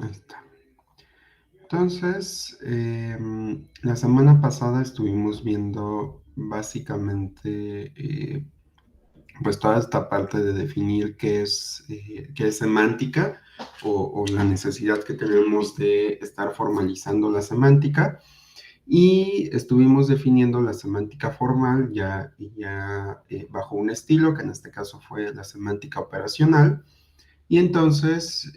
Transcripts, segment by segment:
Ahí está. Entonces, la semana pasada estuvimos viendo básicamente pues toda esta parte de definir qué es semántica o la necesidad que tenemos de estar formalizando la semántica. Y estuvimos definiendo la semántica formal ya bajo un estilo, que en este caso fue la semántica operacional. Y entonces,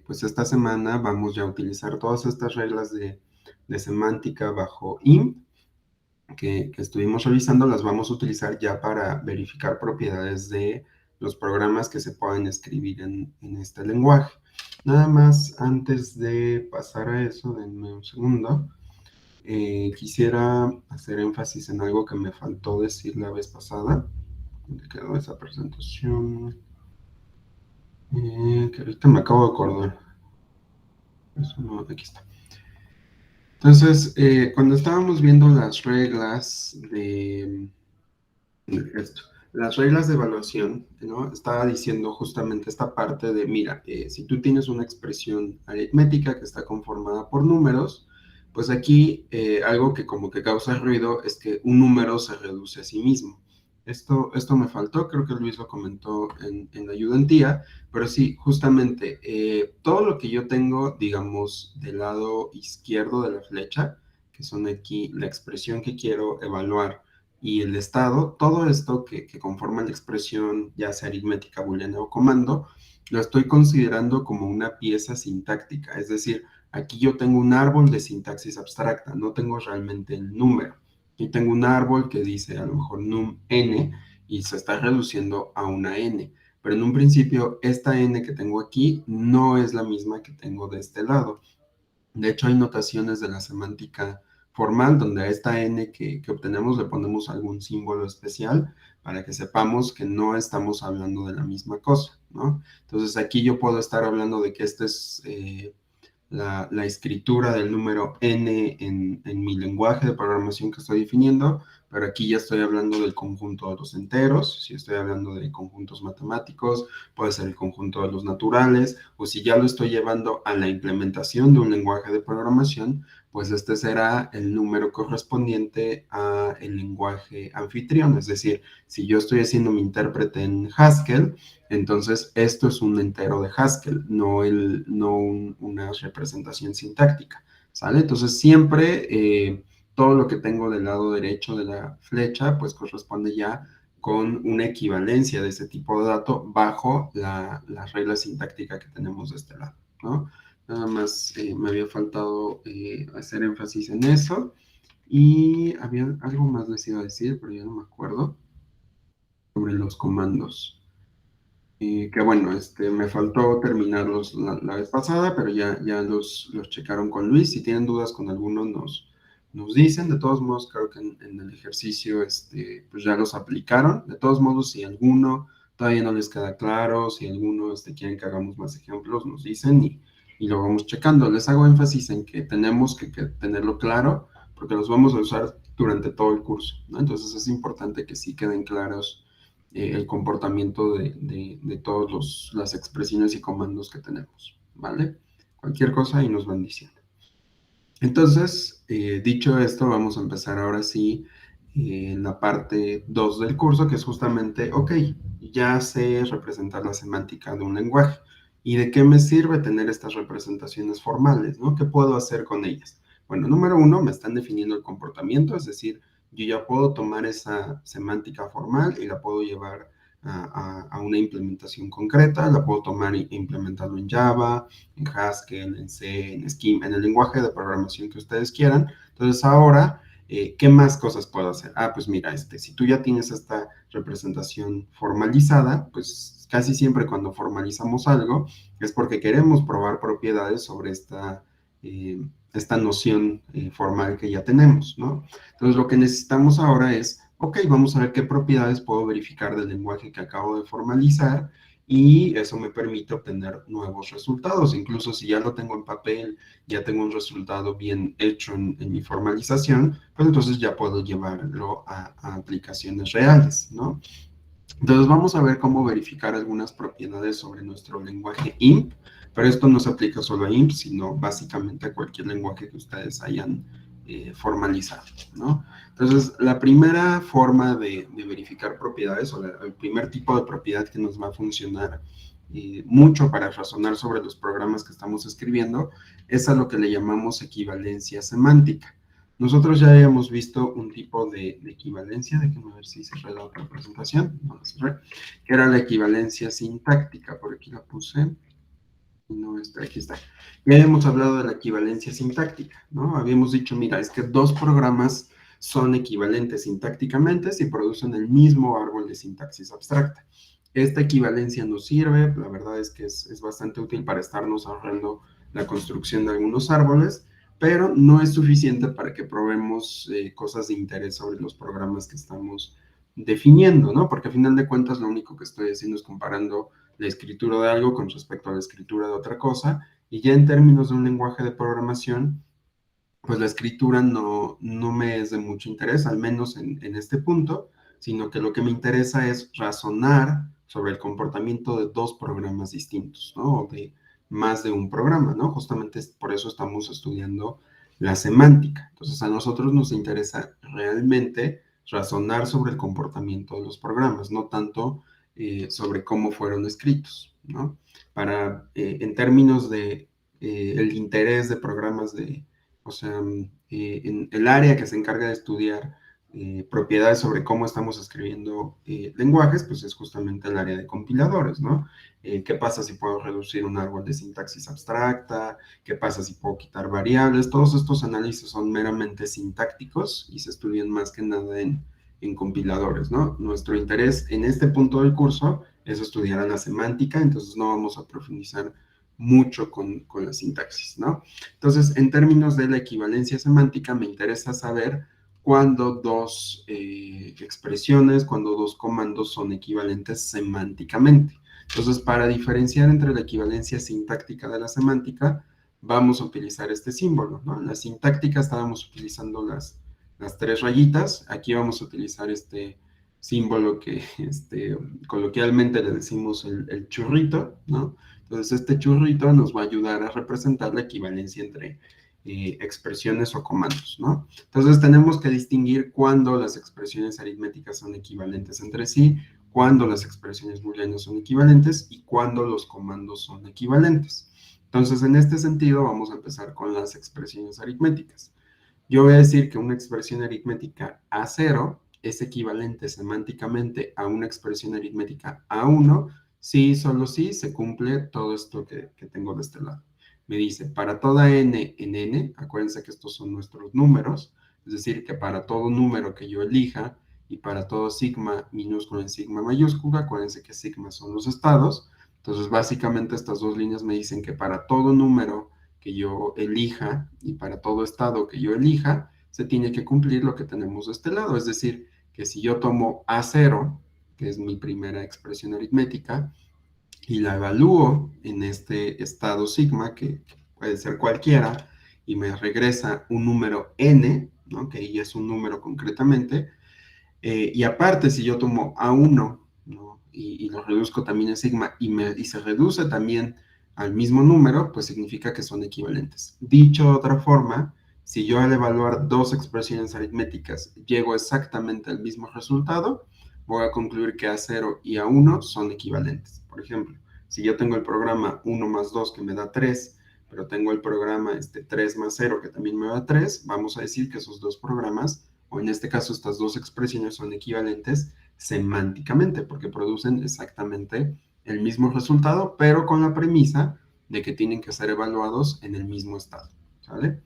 pues esta semana vamos ya a utilizar todas estas reglas de semántica bajo IMP que estuvimos revisando, las vamos a utilizar ya para verificar propiedades de los programas que se puedan escribir en este lenguaje. Nada más, antes de pasar a eso, denme un segundo. Quisiera hacer énfasis en algo que me faltó decir la vez pasada. ¿Dónde quedó esa presentación? Que ahorita me acabo de acordar. Eso no, aquí está. Entonces, cuando estábamos viendo las reglas de esto, las reglas de evaluación, ¿no? Estaba diciendo justamente esta parte de, mira, si tú tienes una expresión aritmética que está conformada por números, pues aquí algo que como que causa ruido es que un número se reduce a sí mismo. Esto me faltó, creo que Luis lo comentó en la ayudantía, pero sí, justamente todo lo que yo tengo, digamos, del lado izquierdo de la flecha, que son aquí la expresión que quiero evaluar y el estado, todo esto que conforma la expresión, ya sea aritmética, booleana o comando, lo estoy considerando como una pieza sintáctica, es decir, aquí yo tengo un árbol de sintaxis abstracta, no tengo realmente el número. Y tengo un árbol que dice a lo mejor num n y se está reduciendo a una n. Pero en un principio, esta n que tengo aquí no es la misma que tengo de este lado. De hecho, hay notaciones de la semántica formal donde a esta n que obtenemos le ponemos algún símbolo especial para que sepamos que no estamos hablando de la misma cosa, ¿no? Entonces aquí yo puedo estar hablando de que este es la escritura del número n en mi lenguaje de programación que estoy definiendo, pero aquí ya estoy hablando del conjunto de los enteros, si estoy hablando de conjuntos matemáticos, puede ser el conjunto de los naturales, o si ya lo estoy llevando a la implementación de un lenguaje de programación, pues este será el número correspondiente a el lenguaje anfitrión, es decir, si yo estoy haciendo mi intérprete en Haskell, entonces esto es un entero de Haskell, no una representación sintáctica, ¿sale? Entonces siempre todo lo que tengo del lado derecho de la flecha, pues corresponde ya con una equivalencia de ese tipo de dato bajo la regla sintáctica que tenemos de este lado, ¿no? Nada más me había faltado hacer énfasis en eso. Y había algo más les iba a decir, pero ya no me acuerdo, sobre los comandos. Que bueno, me faltó terminarlos la vez pasada, pero ya los checaron con Luis. Si tienen dudas con alguno, nos dicen. De todos modos, creo que en el ejercicio pues ya los aplicaron. De todos modos, si alguno todavía no les queda claro, si alguno quieren que hagamos más ejemplos, nos dicen y lo vamos checando. Les hago énfasis en que tenemos que tenerlo claro, porque los vamos a usar durante todo el curso, ¿no? Entonces es importante que sí queden claros el comportamiento de todas las expresiones y comandos que tenemos, ¿vale? Cualquier cosa ahí nos van diciendo. Entonces, dicho esto, vamos a empezar ahora sí la parte 2 del curso, que es justamente, ok, ya sé representar la semántica de un lenguaje. ¿Y de qué me sirve tener estas representaciones formales, ¿no? ¿Qué puedo hacer con ellas? Bueno, número uno, me están definiendo el comportamiento, es decir, yo ya puedo tomar esa semántica formal y la puedo llevar a una implementación concreta, la puedo tomar e implementarlo en Java, en Haskell, en C, en Scheme, en el lenguaje de programación que ustedes quieran. Entonces ahora, ¿qué más cosas puedo hacer? Ah, pues mira, si tú ya tienes esta representación formalizada, pues casi siempre cuando formalizamos algo es porque queremos probar propiedades sobre esta noción formal que ya tenemos, ¿no? Entonces lo que necesitamos ahora es, ok, vamos a ver qué propiedades puedo verificar del lenguaje que acabo de formalizar y eso me permite obtener nuevos resultados. Incluso si ya lo tengo en papel, ya tengo un resultado bien hecho en mi formalización, pues entonces ya puedo llevarlo a aplicaciones reales, ¿no? Entonces vamos a ver cómo verificar algunas propiedades sobre nuestro lenguaje IMP Pero esto no se aplica solo a IMP, sino básicamente a cualquier lenguaje que ustedes hayan formalizado, ¿no? Entonces, la primera forma de verificar propiedades, o el primer tipo de propiedad que nos va a funcionar mucho para razonar sobre los programas que estamos escribiendo, es a lo que le llamamos equivalencia semántica. Nosotros ya habíamos visto un tipo de equivalencia, déjenme ver si cerré la otra presentación, no la cerré, que era la equivalencia sintáctica, por aquí la puse, no está, aquí está. Ya habíamos hablado de la equivalencia sintáctica, ¿no? Habíamos dicho, mira, es que dos programas son equivalentes sintácticamente si producen el mismo árbol de sintaxis abstracta. Esta equivalencia nos sirve, la verdad es que es bastante útil para estarnos ahorrando la construcción de algunos árboles, pero no es suficiente para que probemos cosas de interés sobre los programas que estamos definiendo, ¿no? Porque a final de cuentas lo único que estoy haciendo es comparando la escritura de algo con respecto a la escritura de otra cosa, y ya en términos de un lenguaje de programación, pues la escritura no me es de mucho interés, al menos en este punto, sino que lo que me interesa es razonar sobre el comportamiento de dos programas distintos, ¿no? O de más de un programa, ¿no? Justamente por eso estamos estudiando la semántica. Entonces, a nosotros nos interesa realmente razonar sobre el comportamiento de los programas, no tanto sobre cómo fueron escritos, ¿no? En términos de el interés de programas de, o sea, en el área que se encarga de estudiar propiedades sobre cómo estamos escribiendo lenguajes, pues es justamente el área de compiladores, ¿no? ¿Qué pasa si puedo reducir un árbol de sintaxis abstracta? ¿Qué pasa si puedo quitar variables? Todos estos análisis son meramente sintácticos y se estudian más que nada en compiladores, ¿no? Nuestro interés en este punto del curso es estudiar a la semántica, entonces no vamos a profundizar mucho con la sintaxis, ¿no? Entonces, en términos de la equivalencia semántica, me interesa saber cuándo dos expresiones, cuándo dos comandos son equivalentes semánticamente. Entonces, para diferenciar entre la equivalencia sintáctica de la semántica, vamos a utilizar este símbolo, ¿no? En la sintáctica estábamos utilizando las tres rayitas, aquí vamos a utilizar este símbolo que coloquialmente le decimos el churrito, ¿no? Entonces, este churrito nos va a ayudar a representar la equivalencia entre expresiones o comandos, ¿no? Entonces, tenemos que distinguir cuándo las expresiones aritméticas son equivalentes entre sí, cuándo las expresiones booleanas son equivalentes y cuándo los comandos son equivalentes. Entonces, en este sentido, vamos a empezar con las expresiones aritméticas. Yo voy a decir que una expresión aritmética A0 es equivalente semánticamente a una expresión aritmética A1 si, solo si se cumple todo esto que tengo de este lado. Me dice, para toda n en n, acuérdense que estos son nuestros números, es decir, que para todo número que yo elija y para todo sigma minúsculo en sigma mayúscula, acuérdense que sigma son los estados, entonces básicamente estas dos líneas me dicen que para todo número que yo elija y para todo estado que yo elija, se tiene que cumplir lo que tenemos de este lado. Es decir, que si yo tomo A0, que es mi primera expresión aritmética, y la evalúo en este estado sigma, que puede ser cualquiera, y me regresa un número n, ¿no? Que ahí es un número concretamente, y aparte, si yo tomo A1, ¿no? y lo reduzco también en sigma y se reduce también al mismo número, pues significa que son equivalentes. Dicho de otra forma, si yo al evaluar dos expresiones aritméticas llego exactamente al mismo resultado, voy a concluir que A0 y A1 son equivalentes. Por ejemplo, si yo tengo el programa 1 más 2 que me da 3, pero tengo el programa 3 más 0 que también me da 3, vamos a decir que esos dos programas, o en este caso estas dos expresiones, son equivalentes semánticamente porque producen exactamente el mismo resultado, pero con la premisa de que tienen que ser evaluados en el mismo estado, ¿sale?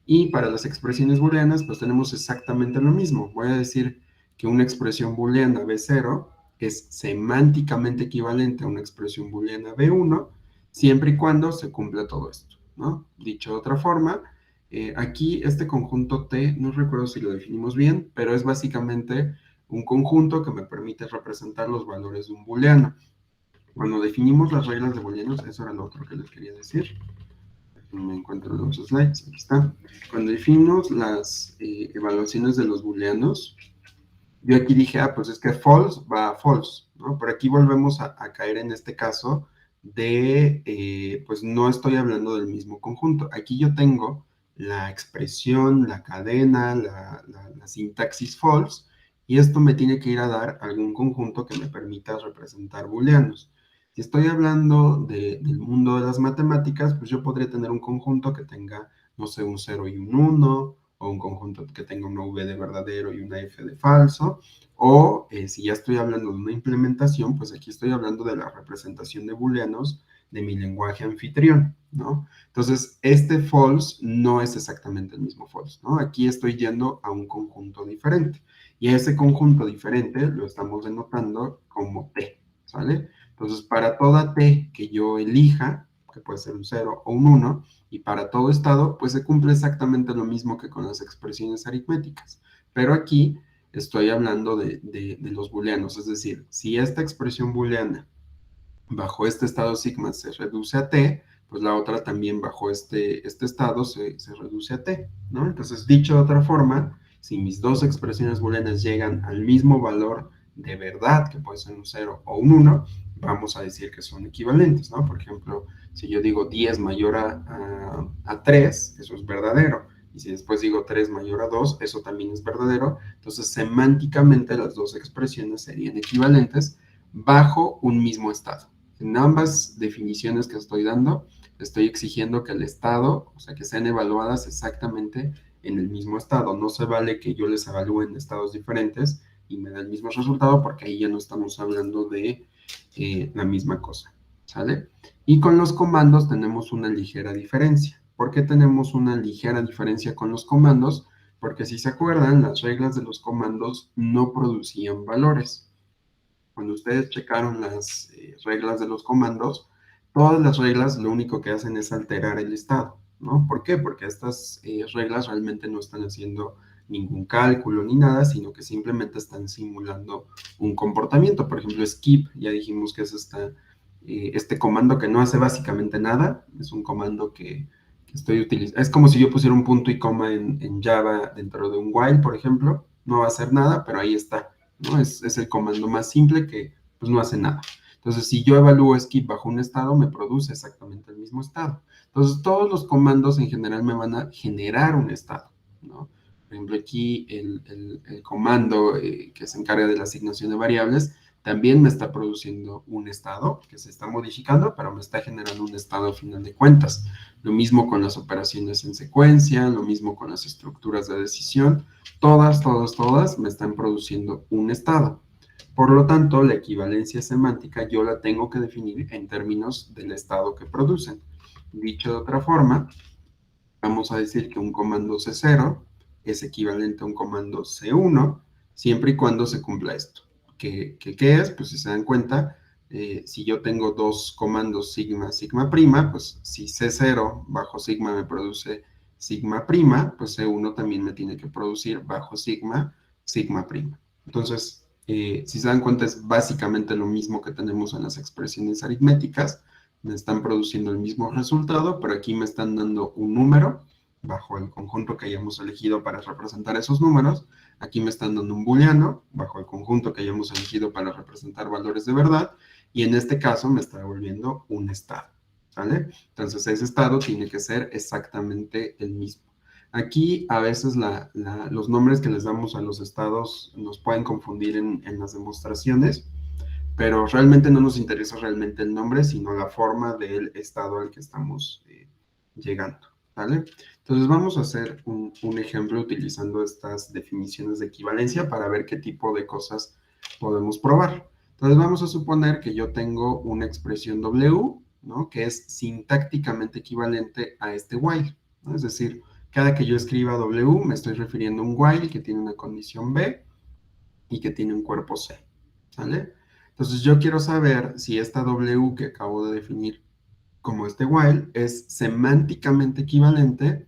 Y para las expresiones booleanas, pues tenemos exactamente lo mismo. Voy a decir que una expresión booleana B0 es semánticamente equivalente a una expresión booleana B1, siempre y cuando se cumpla todo esto, ¿no? Dicho de otra forma, aquí este conjunto T, no recuerdo si lo definimos bien, pero es básicamente un conjunto que me permite representar los valores de un booleano. Cuando definimos las reglas de booleanos, eso era lo otro que les quería decir. Me encuentro en los slides, aquí está. Cuando definimos las evaluaciones de los booleanos, yo aquí dije, pues es que false va a false, ¿no? Pero aquí volvemos a caer en este caso pues no estoy hablando del mismo conjunto. Aquí yo tengo la expresión, la cadena, la sintaxis false, y esto me tiene que ir a dar algún conjunto que me permita representar booleanos. Si estoy hablando del mundo de las matemáticas, pues yo podría tener un conjunto que tenga, no sé, un 0 y un 1, o un conjunto que tenga una V de verdadero y una F de falso, o si ya estoy hablando de una implementación, pues aquí estoy hablando de la representación de booleanos de mi lenguaje anfitrión, ¿no? Entonces, este false no es exactamente el mismo false, ¿no? Aquí estoy yendo a un conjunto diferente. Y ese conjunto diferente lo estamos denotando como T, ¿sale? Entonces, para toda T que yo elija, que puede ser un 0 o un 1, y para todo estado, pues se cumple exactamente lo mismo que con las expresiones aritméticas. Pero aquí estoy hablando de los booleanos, es decir, si esta expresión booleana bajo este estado sigma se reduce a t, pues la otra también bajo este estado se reduce a t, ¿no? Entonces, dicho de otra forma, si mis dos expresiones booleanas llegan al mismo valor de verdad, que puede ser un 0 o un 1, vamos a decir que son equivalentes, ¿no? Por ejemplo, si yo digo 10 mayor a 3, eso es verdadero. Y si después digo 3 mayor a 2, eso también es verdadero. Entonces, semánticamente las dos expresiones serían equivalentes bajo un mismo estado. En ambas definiciones que estoy dando, estoy exigiendo que el estado, o sea, que sean evaluadas exactamente en el mismo estado. No se vale que yo les evalúe en estados diferentes y me da el mismo resultado, porque ahí ya no estamos hablando de la misma cosa, ¿sale? Y con los comandos tenemos una ligera diferencia. ¿Por qué tenemos una ligera diferencia con los comandos? Porque si se acuerdan, las reglas de los comandos no producían valores. Cuando ustedes checaron las reglas de los comandos, todas las reglas lo único que hacen es alterar el estado, ¿no? ¿Por qué? Porque estas reglas realmente no están haciendo ningún cálculo ni nada, sino que simplemente están simulando un comportamiento. Por ejemplo, skip, ya dijimos que es este comando que no hace básicamente nada, es un comando que estoy utilizando. Es como si yo pusiera un punto y coma en Java dentro de un while, por ejemplo, no va a hacer nada, pero ahí está, ¿no? Es el comando más simple que pues no hace nada. Entonces, si yo evalúo skip bajo un estado, me produce exactamente el mismo estado. Entonces, todos los comandos en general me van a generar un estado, ¿no? Por ejemplo, aquí el comando que se encarga de la asignación de variables también me está produciendo un estado que se está modificando, pero me está generando un estado a final de cuentas. Lo mismo con las operaciones en secuencia, lo mismo con las estructuras de decisión. Todas me están produciendo un estado. Por lo tanto, la equivalencia semántica yo la tengo que definir en términos del estado que producen. Dicho de otra forma, vamos a decir que un comando C0 es equivalente a un comando C1, siempre y cuando se cumpla esto. ¿Qué es? Pues si se dan cuenta, si yo tengo dos comandos sigma, sigma prima, pues si C0 bajo sigma me produce sigma prima, pues C1 también me tiene que producir bajo sigma, sigma prima. Entonces, si se dan cuenta, es básicamente lo mismo que tenemos en las expresiones aritméticas. Me están produciendo el mismo resultado, pero aquí me están dando un número bajo el conjunto que hayamos elegido para representar esos números. Aquí me están dando un booleano bajo el conjunto que hayamos elegido para representar valores de verdad, y en este caso me está devolviendo un estado, ¿sale? Entonces ese estado tiene que ser exactamente el mismo. Aquí a veces los nombres que les damos a los estados nos pueden confundir en las demostraciones, pero realmente no nos interesa realmente el nombre, sino la forma del estado al que estamos llegando, ¿vale? Entonces vamos a hacer un ejemplo utilizando estas definiciones de equivalencia para ver qué tipo de cosas podemos probar. Entonces vamos a suponer que yo tengo una expresión W, ¿no? Que es sintácticamente equivalente a este while, ¿no? Es decir, cada que yo escriba W me estoy refiriendo a un while que tiene una condición B y que tiene un cuerpo C, ¿sale? Entonces yo quiero saber si esta W que acabo de definir como este while es semánticamente equivalente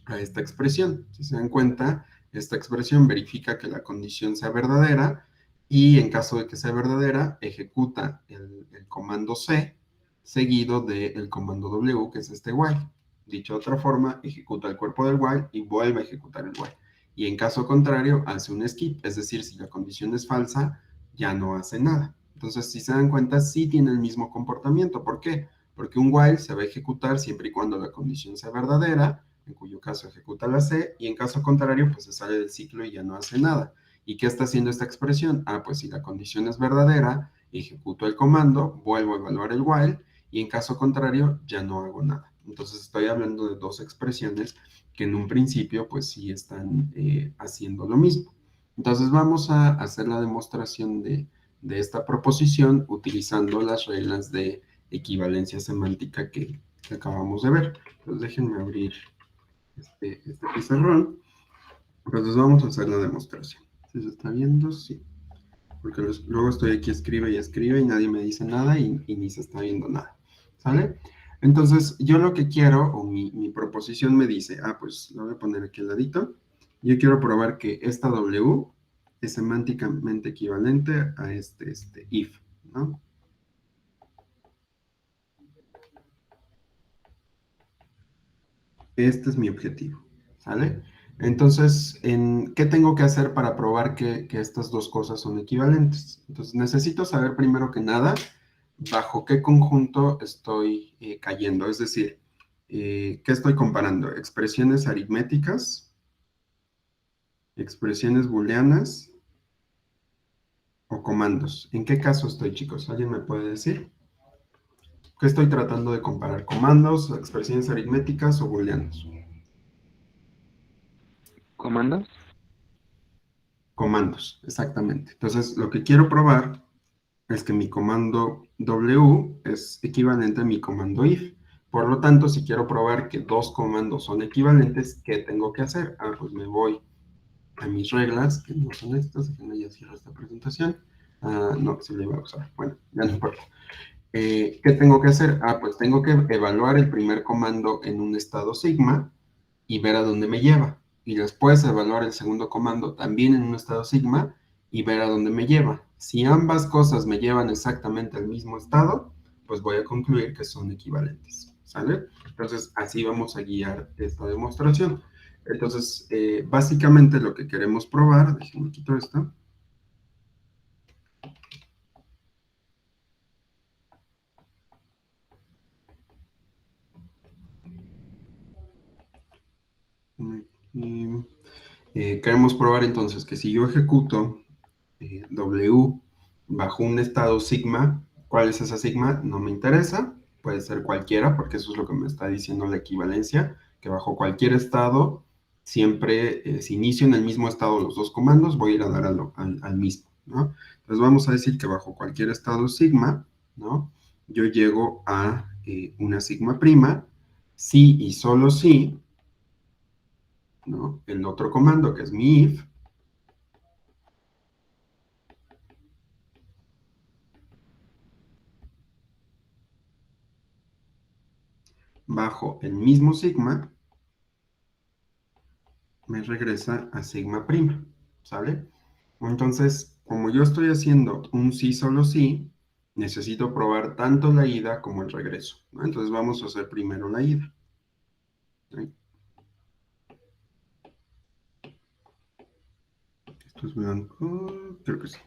a esta expresión. Si se dan cuenta, esta expresión verifica que la condición sea verdadera, y en caso de que sea verdadera, ejecuta el comando C seguido del comando W, que es este while. Dicho de otra forma, ejecuta el cuerpo del while y vuelve a ejecutar el while. Y en caso contrario, hace un skip, es decir, si la condición es falsa, ya no hace nada. Entonces, si se dan cuenta, sí tiene el mismo comportamiento. ¿Por qué? Porque un while se va a ejecutar siempre y cuando la condición sea verdadera, en cuyo caso ejecuta la C, y en caso contrario, pues se sale del ciclo y ya no hace nada. ¿Y qué está haciendo esta expresión? Ah, pues si la condición es verdadera, ejecuto el comando, vuelvo a evaluar el while, y en caso contrario, ya no hago nada. Entonces estoy hablando de dos expresiones que en un principio, pues sí están haciendo lo mismo. Entonces vamos a hacer la demostración de esta proposición utilizando las reglas de equivalencia semántica que acabamos de ver. Entonces déjenme abrir este pizarrón. Entonces vamos a hacer la demostración. ¿Sí se está viendo? Sí. Porque luego estoy aquí escribe y nadie me dice nada y ni se está viendo nada. ¿Sale? Entonces yo lo que quiero, o mi proposición me dice, pues lo voy a poner aquí al ladito. Yo quiero probar que esta W es semánticamente equivalente a este if, ¿no? Este es mi objetivo, ¿sale? Entonces, ¿qué tengo que hacer para probar que estas dos cosas son equivalentes? Entonces, necesito saber primero que nada bajo qué conjunto estoy cayendo, es decir, ¿qué estoy comparando? ¿Expresiones aritméticas? ¿Expresiones booleanas? ¿O comandos? ¿En qué caso estoy, chicos? ¿Alguien me puede decir? ¿Qué estoy tratando de comparar? ¿Comandos, expresiones aritméticas o booleanos? ¿Comandos? Comandos, exactamente. Entonces, lo que quiero probar es que mi comando W es equivalente a mi comando if. Por lo tanto, si quiero probar que dos comandos son equivalentes, ¿qué tengo que hacer? Pues me voy a mis reglas, que no son estas, déjenme ya cierro esta presentación. No, se le iba a usar. Bueno, ya no importa. ¿Qué tengo que hacer? Pues tengo que evaluar el primer comando en un estado sigma y ver a dónde me lleva. Y después evaluar el segundo comando también en un estado sigma y ver a dónde me lleva. Si ambas cosas me llevan exactamente al mismo estado, pues voy a concluir que son equivalentes. ¿Sale? Entonces, así vamos a guiar esta demostración. Entonces, básicamente lo que queremos probar, déjenme quitar esto. Queremos probar entonces que si yo ejecuto W bajo un estado sigma, ¿cuál es esa sigma? No me interesa, puede ser cualquiera, porque eso es lo que me está diciendo la equivalencia, que bajo cualquier estado, siempre, si inicio en el mismo estado los dos comandos, voy a ir a dar al mismo, ¿no? Entonces vamos a decir que bajo cualquier estado sigma, ¿no? Yo llego a una sigma prima, si y solo si, ¿no? El otro comando, que es mi if, bajo el mismo sigma, me regresa a sigma prima, ¿sale? Entonces, como yo estoy haciendo un sí solo sí, necesito probar tanto la ida como el regreso, ¿no? Entonces vamos a hacer primero la ida. ¿Sí? Esto es blanco, creo que sí.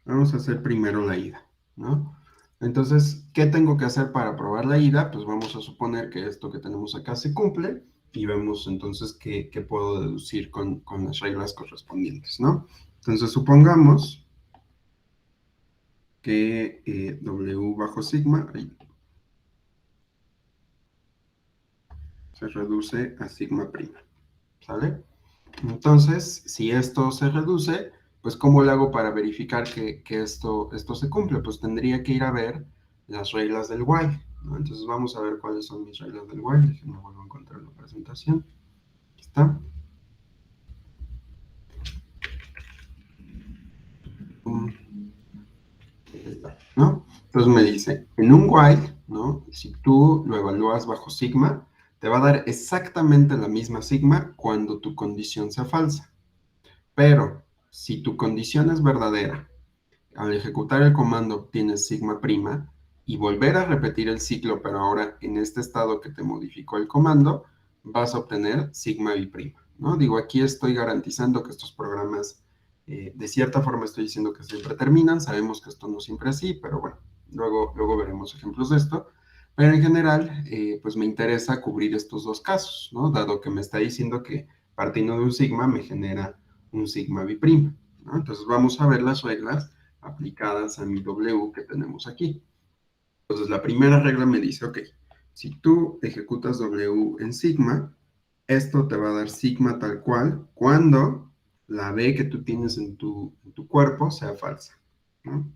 Vamos a hacer primero la ida, ¿no? Entonces, ¿qué tengo que hacer para probar la ida? Pues vamos a suponer que esto que tenemos acá se cumple y vemos entonces qué puedo deducir con las reglas correspondientes, ¿no? Entonces, supongamos que W bajo sigma se reduce a sigma prima, ¿sale? Entonces, si esto se reduce, pues ¿cómo lo hago para verificar que esto se cumple? Pues tendría que ir a ver las reglas del while, ¿no? Entonces vamos a ver cuáles son mis reglas del while. Déjenme vuelvo a encontrar la presentación. Aquí está. Ahí está, ¿no? Entonces me dice, en un while, ¿no? Si tú lo evalúas bajo sigma, te va a dar exactamente la misma sigma cuando tu condición sea falsa. Pero si tu condición es verdadera, al ejecutar el comando obtienes sigma prima y volver a repetir el ciclo, pero ahora en este estado que te modificó el comando, vas a obtener sigma y prima, ¿no? Digo, aquí estoy garantizando que estos programas de cierta forma estoy diciendo que siempre terminan, sabemos que esto no siempre es así, pero bueno, luego veremos ejemplos de esto. Pero en general, pues me interesa cubrir estos dos casos, ¿no? Dado que me está diciendo que partiendo de un sigma me genera un sigma bi'prima, ¿no? Entonces vamos a ver las reglas aplicadas a mi W que tenemos aquí. Entonces la primera regla me dice, ok, si tú ejecutas W en sigma, esto te va a dar sigma tal cual cuando la B que tú tienes en tu cuerpo sea falsa, ¿no?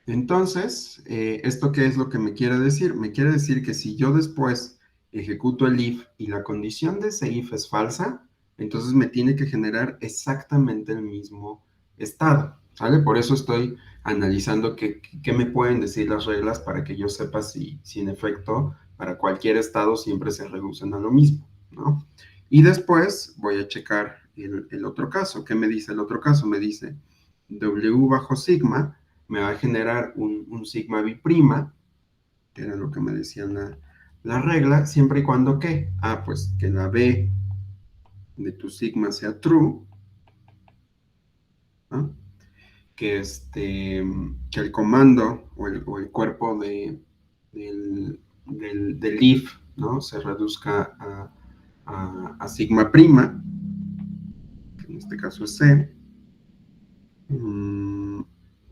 Entonces, ¿esto qué es lo que me quiere decir? Me quiere decir que si yo después ejecuto el if y la condición de ese if es falsa, entonces me tiene que generar exactamente el mismo estado, ¿sale? Por eso estoy analizando qué me pueden decir las reglas para que yo sepa si en efecto para cualquier estado siempre se reducen a lo mismo, ¿no? Y después voy a checar el otro caso. ¿Qué me dice el otro caso? Me dice W bajo sigma me va a generar un sigma bi'prima, que era lo que me decían la regla, siempre y cuando ¿qué? Pues que la B de tu sigma sea true, ¿no? Que el comando o el cuerpo del if, ¿no? Se reduzca a sigma prima, que en este caso es C.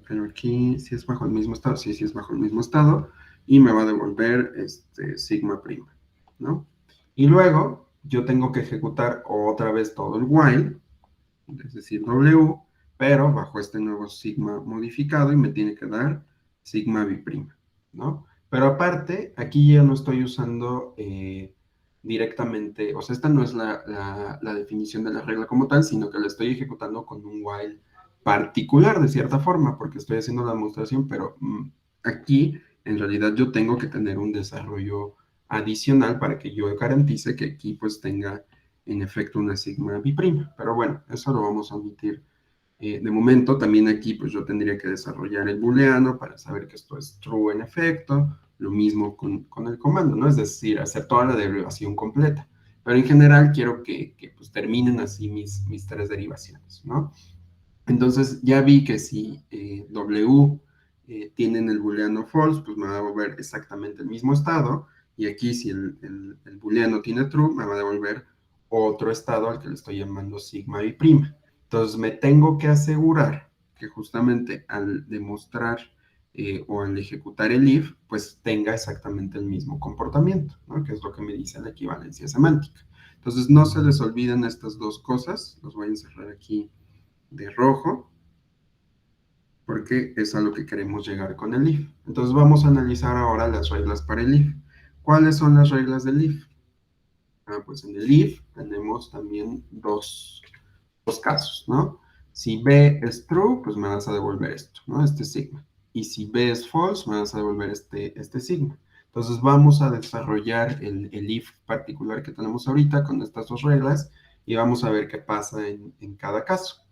Pero aquí si es bajo el mismo estado, sí es bajo el mismo estado, y me va a devolver sigma prima, ¿no? Y luego yo tengo que ejecutar otra vez todo el while, es decir, W, pero bajo este nuevo sigma modificado y me tiene que dar sigma bi'prima, ¿no? Pero aparte, aquí ya no estoy usando directamente, o sea, esta no es la definición de la regla como tal, sino que la estoy ejecutando con un while particular de cierta forma, porque estoy haciendo la demostración, pero aquí en realidad yo tengo que tener un desarrollo adicional para que yo garantice que aquí pues tenga en efecto una sigma bi'prima. Pero bueno, eso lo vamos a omitir de momento. También aquí pues yo tendría que desarrollar el booleano para saber que esto es true en efecto, lo mismo con el comando, ¿no? Es decir, hacer toda la derivación completa. Pero en general quiero que pues terminen así mis tres derivaciones, ¿no? Entonces ya vi que si W tienen el booleano false, pues me va a devolver exactamente el mismo estado. Y aquí si el booleano tiene true, me va a devolver otro estado al que le estoy llamando sigma y prima. Entonces me tengo que asegurar que justamente al demostrar o al ejecutar el if, pues tenga exactamente el mismo comportamiento, ¿no? Que es lo que me dice la equivalencia semántica. Entonces no se les olviden estas dos cosas. Los voy a encerrar aquí de rojo, porque es a lo que queremos llegar con el if. Entonces vamos a analizar ahora las reglas para el if. ¿Cuáles son las reglas del if? Pues en el if tenemos también dos casos, ¿no? Si B es true, pues me vas a devolver esto, ¿no? Este sigma. Y si B es false, me vas a devolver este sigma. Entonces vamos a desarrollar el if particular que tenemos ahorita con estas dos reglas y vamos a ver qué pasa en cada caso,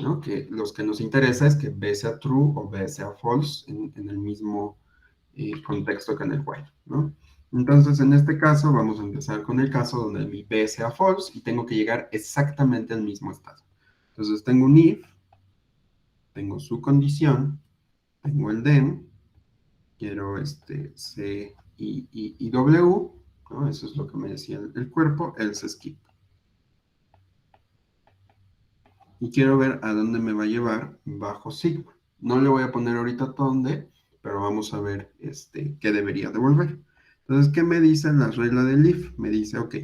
¿no? Que los que nos interesa es que B sea true o B sea false en el mismo contexto que en el while, ¿no? Entonces, en este caso, vamos a empezar con el caso donde mi B sea false y tengo que llegar exactamente al mismo estado. Entonces, tengo un if, tengo su condición, tengo el then, quiero C y W, ¿no? Eso es lo que me decía el cuerpo, else skip. Y quiero ver a dónde me va a llevar bajo sigma. No le voy a poner ahorita dónde, pero vamos a ver qué debería devolver. Entonces, ¿qué me dice la regla del if? Me dice, ok,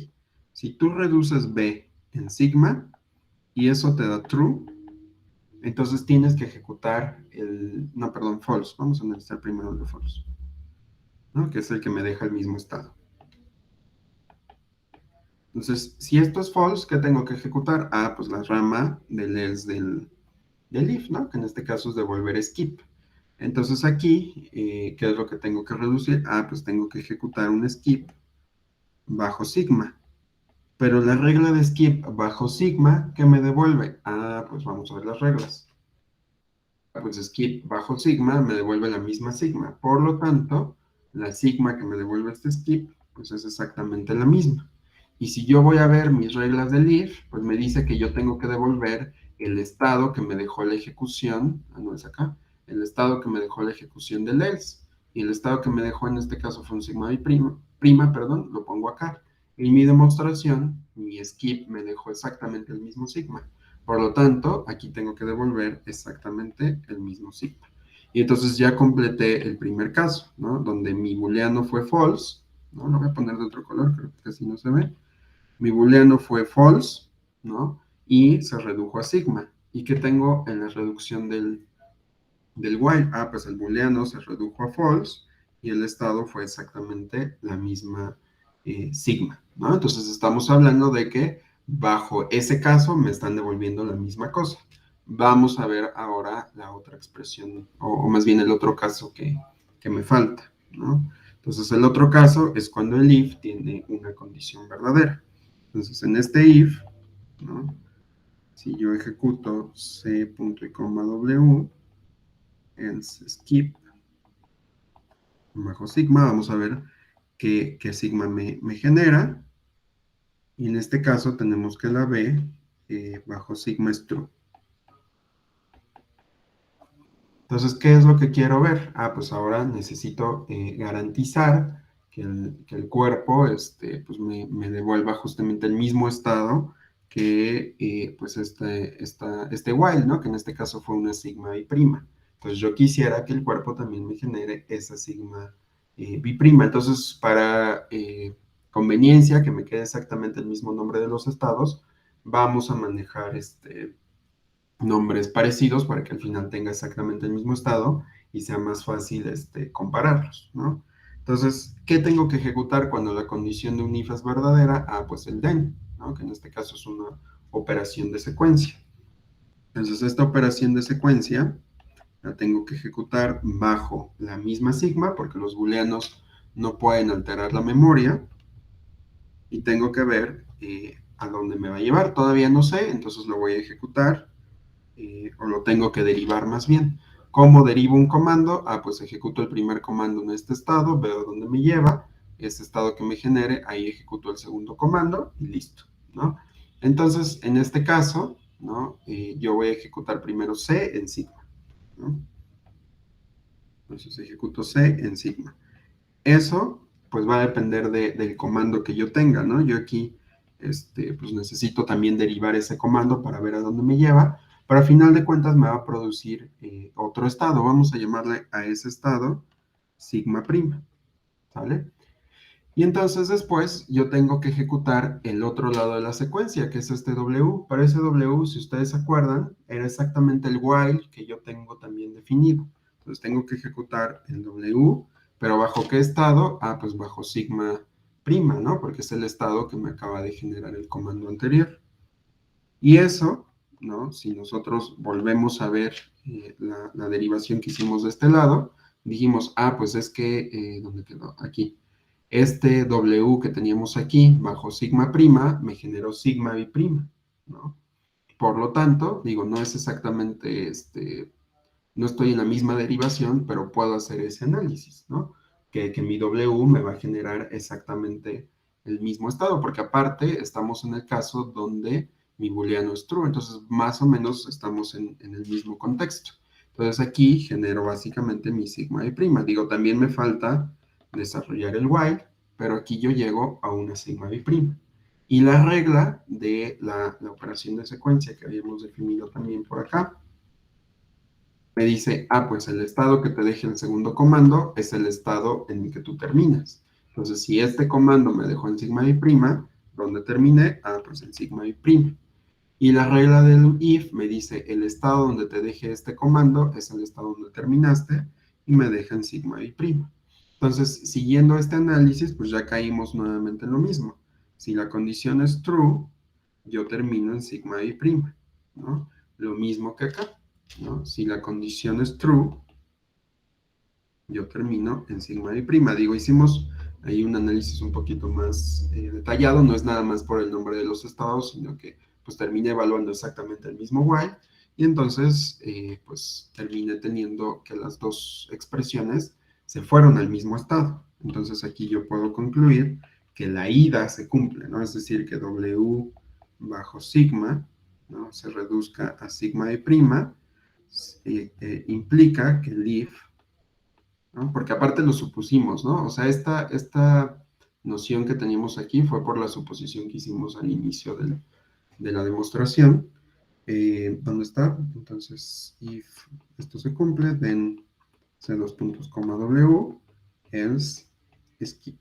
si tú reduces b en sigma y eso te da true, entonces tienes que ejecutar no, perdón, false. Vamos a analizar primero el de false, ¿no? Que es el que me deja el mismo estado. Entonces, si esto es false, ¿qué tengo que ejecutar? Pues la rama del else del if, ¿no? Que en este caso es devolver skip. Entonces aquí, ¿qué es lo que tengo que reducir? Pues tengo que ejecutar un skip bajo sigma. Pero la regla de skip bajo sigma, ¿qué me devuelve? Pues vamos a ver las reglas. Pues skip bajo sigma me devuelve la misma sigma. Por lo tanto, la sigma que me devuelve este skip, pues es exactamente la misma. Y si yo voy a ver mis reglas del if, pues me dice que yo tengo que devolver el estado que me dejó la ejecución, no es acá, el estado que me dejó la ejecución del else. Y el estado que me dejó en este caso fue un sigma y prima, perdón, lo pongo acá. Y mi demostración, mi skip, me dejó exactamente el mismo sigma. Por lo tanto, aquí tengo que devolver exactamente el mismo sigma. Y entonces ya completé el primer caso, ¿no? Donde mi booleano fue false, ¿no? Lo voy a poner de otro color, creo que casi no se ve. Mi booleano fue false, ¿no? Y se redujo a sigma. ¿Y qué tengo en la reducción del while? Ah, pues el booleano se redujo a false y el estado fue exactamente la misma sigma, ¿no? Entonces estamos hablando de que bajo ese caso me están devolviendo la misma cosa. Vamos a ver ahora la otra expresión, o más bien el otro caso que me falta, ¿no? Entonces el otro caso es cuando el if tiene una condición verdadera. Entonces en este if, ¿no? Si yo ejecuto c punto y coma w, else skip bajo sigma, vamos a ver qué sigma me genera. Y en este caso tenemos que la b bajo sigma es true. Entonces, ¿qué es lo que quiero ver? Ah, pues ahora necesito garantizar que el cuerpo pues me devuelva justamente el mismo estado que pues este while, ¿no? Que en este caso fue una sigma y prima. Entonces yo quisiera que el cuerpo también me genere esa sigma biprima. Entonces, para conveniencia, que me quede exactamente el mismo nombre de los estados, vamos a manejar nombres parecidos para que al final tenga exactamente el mismo estado y sea más fácil compararlos, ¿no? Entonces, ¿qué tengo que ejecutar cuando la condición de un if es verdadera? Ah, pues el then, ¿no? Que en este caso es una operación de secuencia. Entonces, esta operación de secuencia la tengo que ejecutar bajo la misma sigma, porque los booleanos no pueden alterar la memoria, y tengo que ver a dónde me va a llevar. Todavía no sé, entonces lo voy a ejecutar o lo tengo que derivar más bien. ¿Cómo derivo un comando? Ah, pues ejecuto el primer comando en este estado, veo dónde me lleva, ese estado que me genere, ahí ejecuto el segundo comando y listo, ¿no? Entonces, en este caso, ¿no? Yo voy a ejecutar primero C en sigma, ¿no? Entonces ejecuto C en sigma. Eso, pues va a depender del comando que yo tenga, ¿no? Yo aquí, pues necesito también derivar ese comando para ver a dónde me lleva, pero al final de cuentas me va a producir otro estado. Vamos a llamarle a ese estado sigma prima, ¿sale? Y entonces después yo tengo que ejecutar el otro lado de la secuencia, que es este W. Para ese W, si ustedes se acuerdan, era exactamente el while que yo tengo también definido. Entonces tengo que ejecutar el W, pero ¿bajo qué estado? Ah, pues bajo sigma prima, ¿no? Porque es el estado que me acaba de generar el comando anterior. Y eso, ¿no? Si nosotros volvemos a ver la derivación que hicimos de este lado, dijimos, ah, pues es que, ¿dónde quedó? Aquí. Este W que teníamos aquí, bajo sigma prima, me generó sigma biprima, ¿no? Por lo tanto, digo, no es exactamente, no estoy en la misma derivación, pero puedo hacer ese análisis, ¿no? Que mi W me va a generar exactamente el mismo estado, porque aparte estamos en el caso donde mi booleano es true, entonces más o menos estamos en el mismo contexto. Entonces aquí genero básicamente mi sigma y prima. Digo, también me falta desarrollar el while, pero aquí yo llego a una sigma y prima. Y la regla de la operación de secuencia que habíamos definido también por acá, me dice, ah, pues el estado que te deje el segundo comando es el estado en el que tú terminas. Entonces, si este comando me dejó en sigma y prima, ¿dónde terminé? Ah, pues en sigma y prima. Y la regla del if me dice, el estado donde te deje este comando es el estado donde terminaste y me deja en sigma y prima. Entonces, siguiendo este análisis, pues ya caímos nuevamente en lo mismo. Si la condición es true, yo termino en sigma y prima, ¿no? Lo mismo que acá, ¿no? Si la condición es true, yo termino en sigma y prima. Digo, hicimos ahí un análisis un poquito más detallado, no es nada más por el nombre de los estados, sino que pues terminé evaluando exactamente el mismo while, y entonces pues terminé teniendo que las dos expresiones se fueron al mismo estado. Entonces aquí yo puedo concluir que la ida se cumple, ¿no? Es decir, que W bajo sigma, ¿no? Se reduzca a sigma y prima, implica que el if, ¿no? Porque aparte lo supusimos, ¿no? O sea, esta noción que teníamos aquí fue por la suposición que hicimos al inicio de la demostración. ¿Dónde está? Entonces, if esto se cumple, then C dos puntos, coma W, else skip.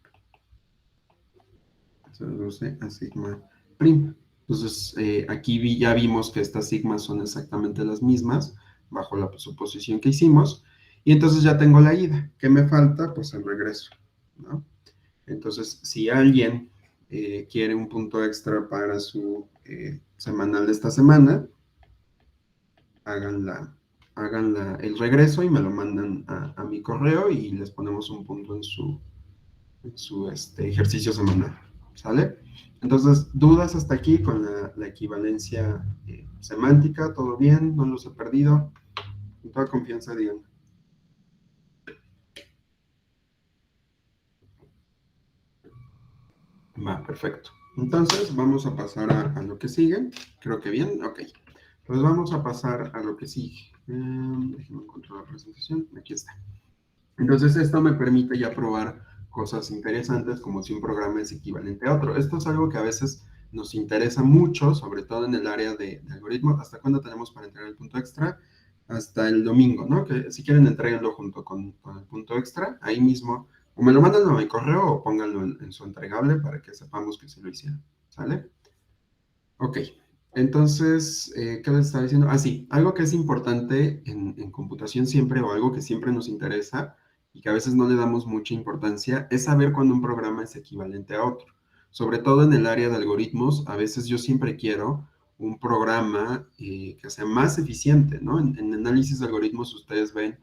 Se reduce a sigma prima. Entonces, aquí ya vimos que estas sigmas son exactamente las mismas, bajo la suposición que hicimos, y entonces ya tengo la ida. ¿Qué me falta? Pues el regreso, ¿no? Entonces, si alguien quiere un punto extra para su semanal de esta semana, hagan el regreso y me lo mandan a mi correo y les ponemos un punto en su ejercicio semanal, ¿sale? Entonces, dudas hasta aquí con la equivalencia semántica, ¿todo bien? ¿No los he perdido? Con toda confianza, digan. Va, perfecto. Entonces, vamos a pasar a lo que sigue. Creo que bien, ok. Pues vamos a pasar a lo que sigue. Déjenme encontrar la presentación. Aquí está. Entonces, esto me permite ya probar cosas interesantes como si un programa es equivalente a otro. Esto es algo que a veces nos interesa mucho, sobre todo en el área de algoritmos. ¿Hasta cuándo tenemos para entregar el punto extra? Hasta el domingo, ¿no? Que si quieren, entréguenlo junto con el punto extra, ahí mismo. O me lo mandan a mi correo o pónganlo en su entregable para que sepamos que sí lo hicieron. ¿Sale? Ok. Entonces, ¿qué les estaba diciendo? Ah, sí, algo que es importante en computación siempre, o algo que siempre nos interesa, y que a veces no le damos mucha importancia, es saber cuándo un programa es equivalente a otro. Sobre todo en el área de algoritmos, a veces yo siempre quiero un programa que sea más eficiente, ¿no? En análisis de algoritmos ustedes ven,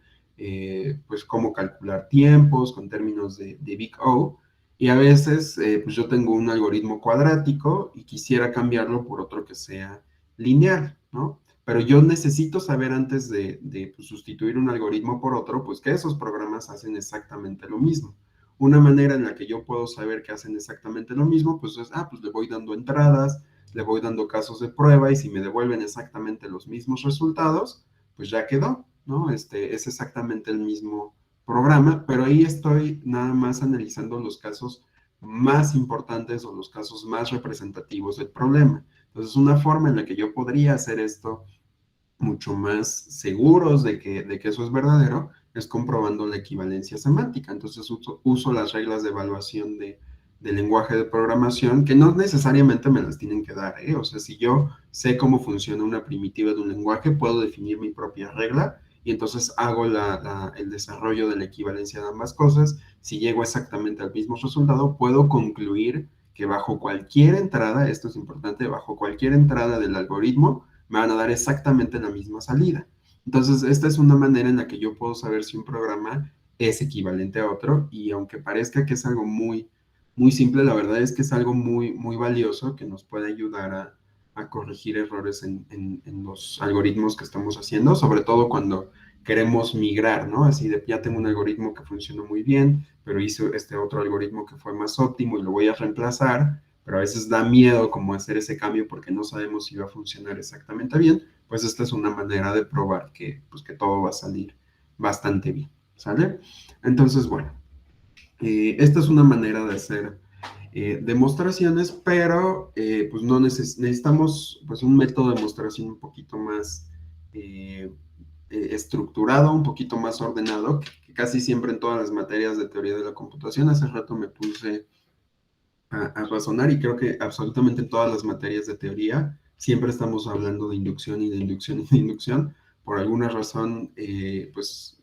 pues, cómo calcular tiempos con términos de Big O, y a veces, pues yo tengo un algoritmo cuadrático y quisiera cambiarlo por otro que sea lineal, ¿no? Pero yo necesito saber antes de pues, sustituir un algoritmo por otro, pues que esos programas hacen exactamente lo mismo. Una manera en la que yo puedo saber que hacen exactamente lo mismo, pues es, pues le voy dando entradas, le voy dando casos de prueba y si me devuelven exactamente los mismos resultados, pues ya quedó, ¿no? Es exactamente el mismo programa, pero ahí estoy nada más analizando los casos más importantes o los casos más representativos del problema. Entonces, una forma en la que yo podría hacer esto mucho más seguros de que eso es verdadero es comprobando la equivalencia semántica. Entonces, uso las reglas de evaluación de lenguaje de programación, que no necesariamente me las tienen que dar, ¿eh? O sea, si yo sé cómo funciona una primitiva de un lenguaje, puedo definir mi propia regla y entonces hago el desarrollo de la equivalencia de ambas cosas. Si llego exactamente al mismo resultado, puedo concluir que bajo cualquier entrada, esto es importante, bajo cualquier entrada del algoritmo, me van a dar exactamente la misma salida. Entonces, esta es una manera en la que yo puedo saber si un programa es equivalente a otro, y aunque parezca que es algo muy, muy simple, la verdad es que es algo muy, muy valioso que nos puede ayudar a corregir errores en los algoritmos que estamos haciendo, sobre todo cuando queremos migrar, ¿no? Así de, ya tengo un algoritmo que funcionó muy bien, pero hice este otro algoritmo que fue más óptimo y lo voy a reemplazar, pero a veces da miedo como hacer ese cambio porque no sabemos si va a funcionar exactamente bien. Pues esta es una manera de probar que, pues, que todo va a salir bastante bien, ¿sale? Entonces, bueno, esta es una manera de hacer demostraciones, pero pues no necesitamos pues un método de demostración un poquito más estructurado, un poquito más ordenado, que casi siempre en todas las materias de teoría de la computación. Hace rato me puse a razonar y creo que absolutamente en todas las materias de teoría siempre estamos hablando de inducción y de inducción y de inducción. Por alguna razón, pues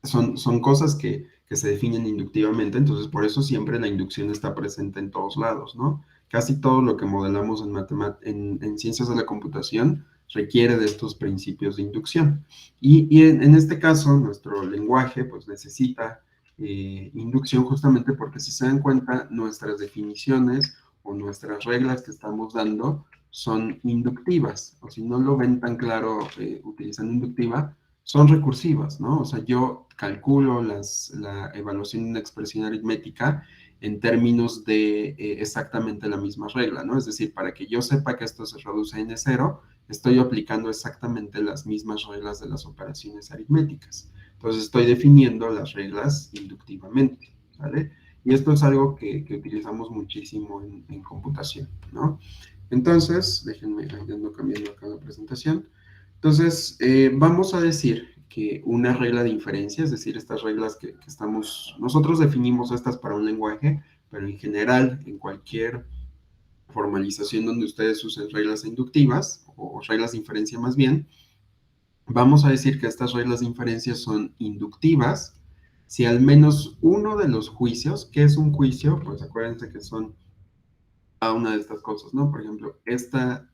son cosas que se definen inductivamente, entonces por eso siempre la inducción está presente en todos lados, ¿no? Casi todo lo que modelamos en ciencias de la computación requiere de estos principios de inducción. Y en este caso, nuestro lenguaje pues necesita inducción justamente porque si se dan cuenta, nuestras definiciones o nuestras reglas que estamos dando son inductivas, o si no lo ven tan claro utilizando inductiva, son recursivas, ¿no? O sea, yo calculo la evaluación de una expresión aritmética en términos de exactamente la misma regla, ¿no? Es decir, para que yo sepa que esto se reduce a n0, estoy aplicando exactamente las mismas reglas de las operaciones aritméticas. Entonces estoy definiendo las reglas inductivamente, ¿vale? Y esto es algo que utilizamos muchísimo en computación, ¿no? Entonces, déjenme, ando cambiando acá la presentación. Entonces, vamos a decir que una regla de inferencia, es decir, estas reglas que nosotros definimos estas para un lenguaje, pero en general, en cualquier formalización donde ustedes usen reglas inductivas, o reglas de inferencia más bien, vamos a decir que estas reglas de inferencia son inductivas si al menos uno de los juicios, ¿qué es un juicio? Pues acuérdense que son a una de estas cosas, ¿no? Por ejemplo, esta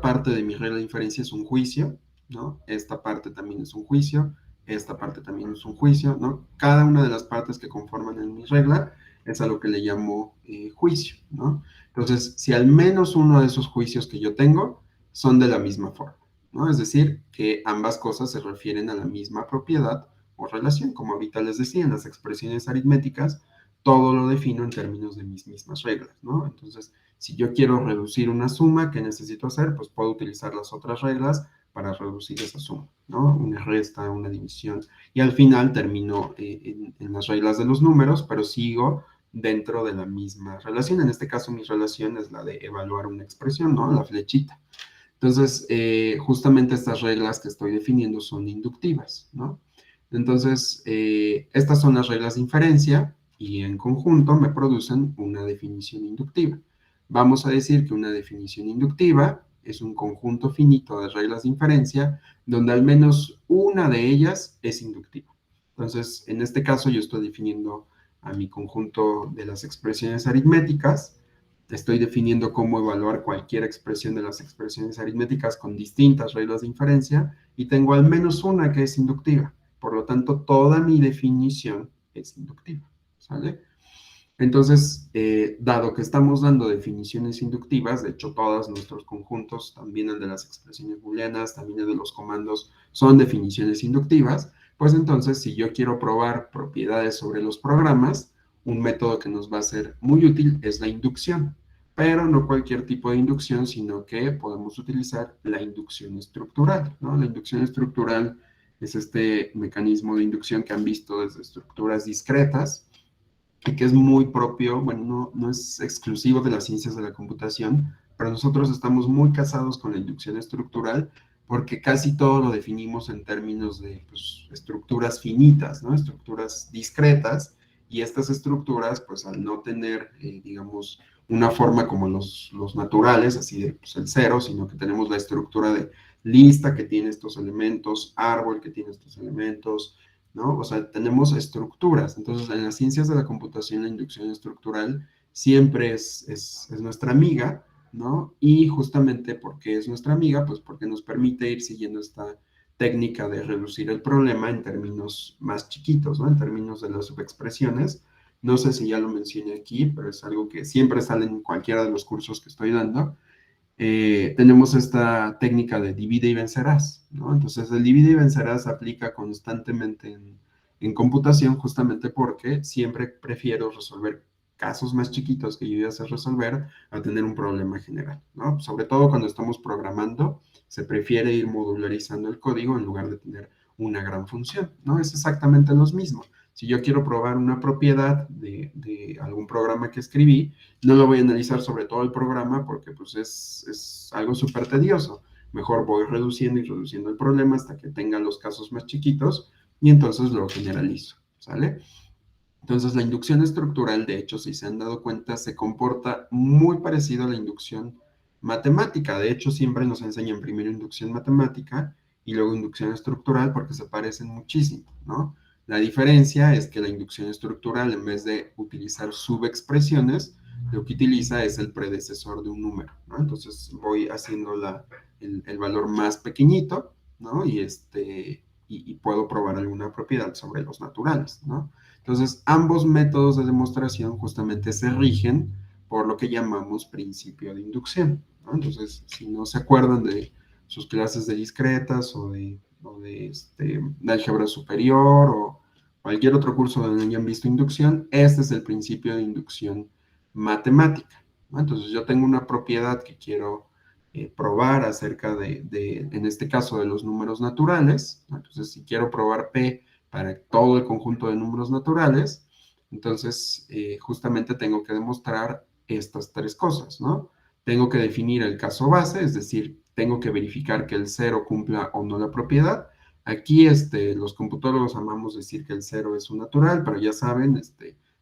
parte de mi regla de inferencia es un juicio, ¿no? Esta parte también es un juicio, esta parte también es un juicio, ¿no? Cada una de las partes que conforman en mi regla es a lo que le llamo juicio, ¿no? Entonces, si al menos uno de esos juicios que yo tengo son de la misma forma, ¿no? Es decir, que ambas cosas se refieren a la misma propiedad o relación, como ahorita les decía, en las expresiones aritméticas, todo lo defino en términos de mis mismas reglas, ¿no? Entonces, si yo quiero reducir una suma, ¿qué necesito hacer? Pues puedo utilizar las otras reglas para reducir esa suma, ¿no? Una resta, una división, y al final termino en las reglas de los números, pero sigo dentro de la misma relación. En este caso, mi relación es la de evaluar una expresión, ¿no? La flechita. Entonces, justamente estas reglas que estoy definiendo son inductivas, ¿no? Entonces, estas son las reglas de inferencia y en conjunto me producen una definición inductiva. Vamos a decir que una definición inductiva es un conjunto finito de reglas de inferencia donde al menos una de ellas es inductiva. Entonces, en este caso yo estoy definiendo a mi conjunto de las expresiones aritméticas, estoy definiendo cómo evaluar cualquier expresión de las expresiones aritméticas con distintas reglas de inferencia y tengo al menos una que es inductiva. Por lo tanto, toda mi definición es inductiva, ¿sale? Entonces, dado que estamos dando definiciones inductivas, de hecho todos nuestros conjuntos, también el de las expresiones booleanas, también el de los comandos, son definiciones inductivas, pues entonces si yo quiero probar propiedades sobre los programas, un método que nos va a ser muy útil es la inducción, pero no cualquier tipo de inducción, sino que podemos utilizar la inducción estructural, ¿no? La inducción estructural es este mecanismo de inducción que han visto desde estructuras discretas, y que es muy propio, bueno, no es exclusivo de las ciencias de la computación, pero nosotros estamos muy casados con la inducción estructural porque casi todo lo definimos en términos de pues, estructuras finitas, ¿no? Estructuras discretas, y estas estructuras, pues al no tener, digamos, una forma como los naturales, así de pues, el cero, sino que tenemos la estructura de lista que tiene estos elementos, árbol que tiene estos elementos, ¿no? O sea, tenemos estructuras. Entonces, en las ciencias de la computación, la inducción estructural siempre es nuestra amiga, ¿no? Y justamente porque es nuestra amiga, pues porque nos permite ir siguiendo esta técnica de reducir el problema en términos más chiquitos, ¿no? En términos de las subexpresiones. No sé si ya lo mencioné aquí, pero es algo que siempre sale en cualquiera de los cursos que estoy dando. Tenemos esta técnica de divide y vencerás, ¿no? Entonces, el divide y vencerás se aplica constantemente en computación justamente porque siempre prefiero resolver casos más chiquitos que yo ya sé resolver a tener un problema general, ¿no? Sobre todo cuando estamos programando, se prefiere ir modularizando el código en lugar de tener una gran función, ¿no? Es exactamente lo mismo. Si yo quiero probar una propiedad de algún programa que escribí, no lo voy a analizar sobre todo el programa porque pues es algo súper tedioso. Mejor voy reduciendo y reduciendo el problema hasta que tenga los casos más chiquitos y entonces lo generalizo, ¿sale? Entonces la inducción estructural, de hecho, si se han dado cuenta, se comporta muy parecido a la inducción matemática. De hecho, siempre nos enseñan primero inducción matemática y luego inducción estructural porque se parecen muchísimo, ¿no? La diferencia es que la inducción estructural, en vez de utilizar subexpresiones, lo que utiliza es el predecesor de un número, ¿no? Entonces voy haciendo el valor más pequeñito, ¿no? Y puedo probar alguna propiedad sobre los naturales, ¿no? Entonces, ambos métodos de demostración justamente se rigen por lo que llamamos principio de inducción, ¿no? Entonces, si no se acuerdan de sus clases de discretas o de álgebra superior o cualquier otro curso donde hayan visto inducción, este es el principio de inducción matemática, ¿no? Entonces yo tengo una propiedad que quiero probar acerca en este caso, de los números naturales, ¿no? Entonces si quiero probar P para todo el conjunto de números naturales, entonces justamente tengo que demostrar estas tres cosas, ¿no? Tengo que definir el caso base, es decir, tengo que verificar que el cero cumpla o no la propiedad. Aquí los computólogos amamos decir que el cero es un natural, pero ya saben,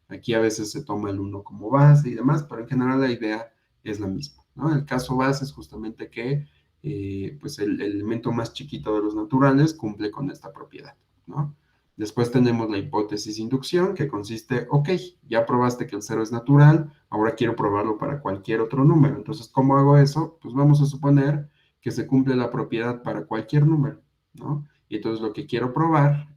aquí a veces se toma el uno como base y demás, pero en general la idea es la misma, ¿no? El caso base es justamente que pues el elemento más chiquito de los naturales cumple con esta propiedad, ¿no? Después tenemos la hipótesis de inducción, que consiste, ok, ya probaste que el cero es natural, ahora quiero probarlo para cualquier otro número. Entonces, ¿cómo hago eso? Pues vamos a suponer que se cumple la propiedad para cualquier número, ¿no? Y entonces lo que quiero probar,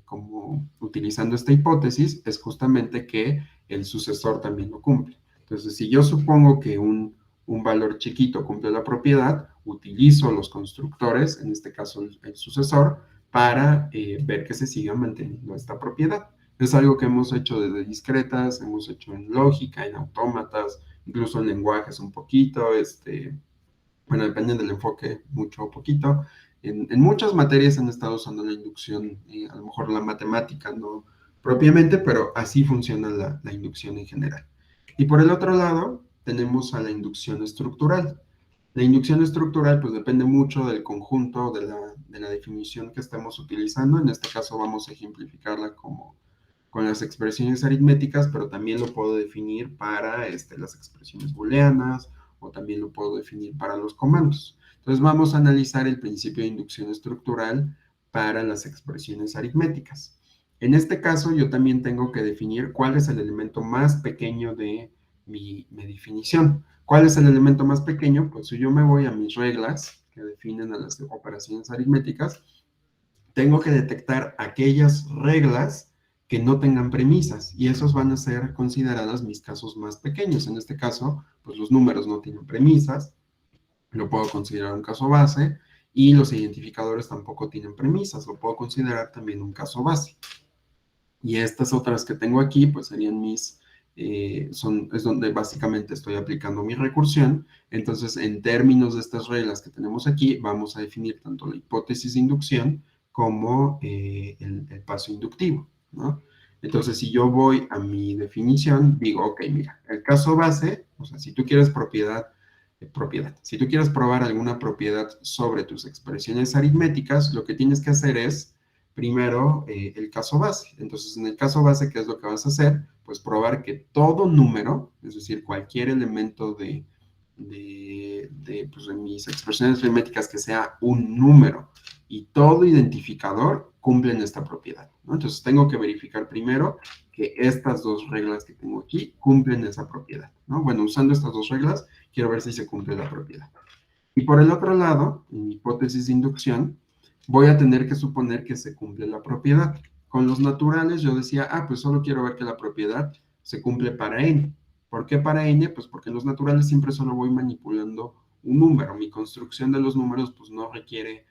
como utilizando esta hipótesis, es justamente que el sucesor también lo cumple. Entonces, si yo supongo que un valor chiquito cumple la propiedad, utilizo los constructores, en este caso el sucesor, para ver que se siga manteniendo esta propiedad. Es algo que hemos hecho desde discretas, hemos hecho en lógica, en autómatas, incluso en lenguajes un poquito, bueno, depende del enfoque, mucho o poquito. En muchas materias han estado usando la inducción, a lo mejor la matemática no propiamente, pero así funciona la inducción en general. Y por el otro lado, tenemos a la inducción estructural. La inducción estructural pues depende mucho del conjunto de la definición que estemos utilizando. En este caso vamos a ejemplificarla como con las expresiones aritméticas, pero también lo puedo definir para las expresiones booleanas o también lo puedo definir para los comandos. Entonces vamos a analizar el principio de inducción estructural para las expresiones aritméticas. En este caso yo también tengo que definir cuál es el elemento más pequeño de mi definición. ¿Cuál es el elemento más pequeño? Pues si yo me voy a mis reglas que definen a las operaciones aritméticas, tengo que detectar aquellas reglas que no tengan premisas y esos van a ser consideradas mis casos más pequeños. En este caso, pues los números no tienen premisas, lo puedo considerar un caso base y los identificadores tampoco tienen premisas, lo puedo considerar también un caso base. Y estas otras que tengo aquí, pues serían es donde básicamente estoy aplicando mi recursión. Entonces, en términos de estas reglas que tenemos aquí, vamos a definir tanto la hipótesis de inducción como el paso inductivo, ¿no? Entonces, si yo voy a mi definición, digo, ok, mira, el caso base, o sea, si tú quieres si tú quieres probar alguna propiedad sobre tus expresiones aritméticas, lo que tienes que hacer es primero el caso base. Entonces, en el caso base, ¿qué es lo que vas a hacer? Pues probar que todo número, es decir, cualquier elemento pues, de mis expresiones aritméticas que sea un número y todo identificador cumplen esta propiedad, ¿no? Entonces, tengo que verificar primero que estas dos reglas que tengo aquí cumplen esa propiedad, ¿no? Bueno, usando estas dos reglas, quiero ver si se cumple la propiedad. Y por el otro lado, en mi hipótesis de inducción, voy a tener que suponer que se cumple la propiedad. Con los naturales yo decía, pues solo quiero ver que la propiedad se cumple para n. ¿Por qué para n? Pues porque en los naturales siempre solo voy manipulando un número. Mi construcción de los números pues no requiere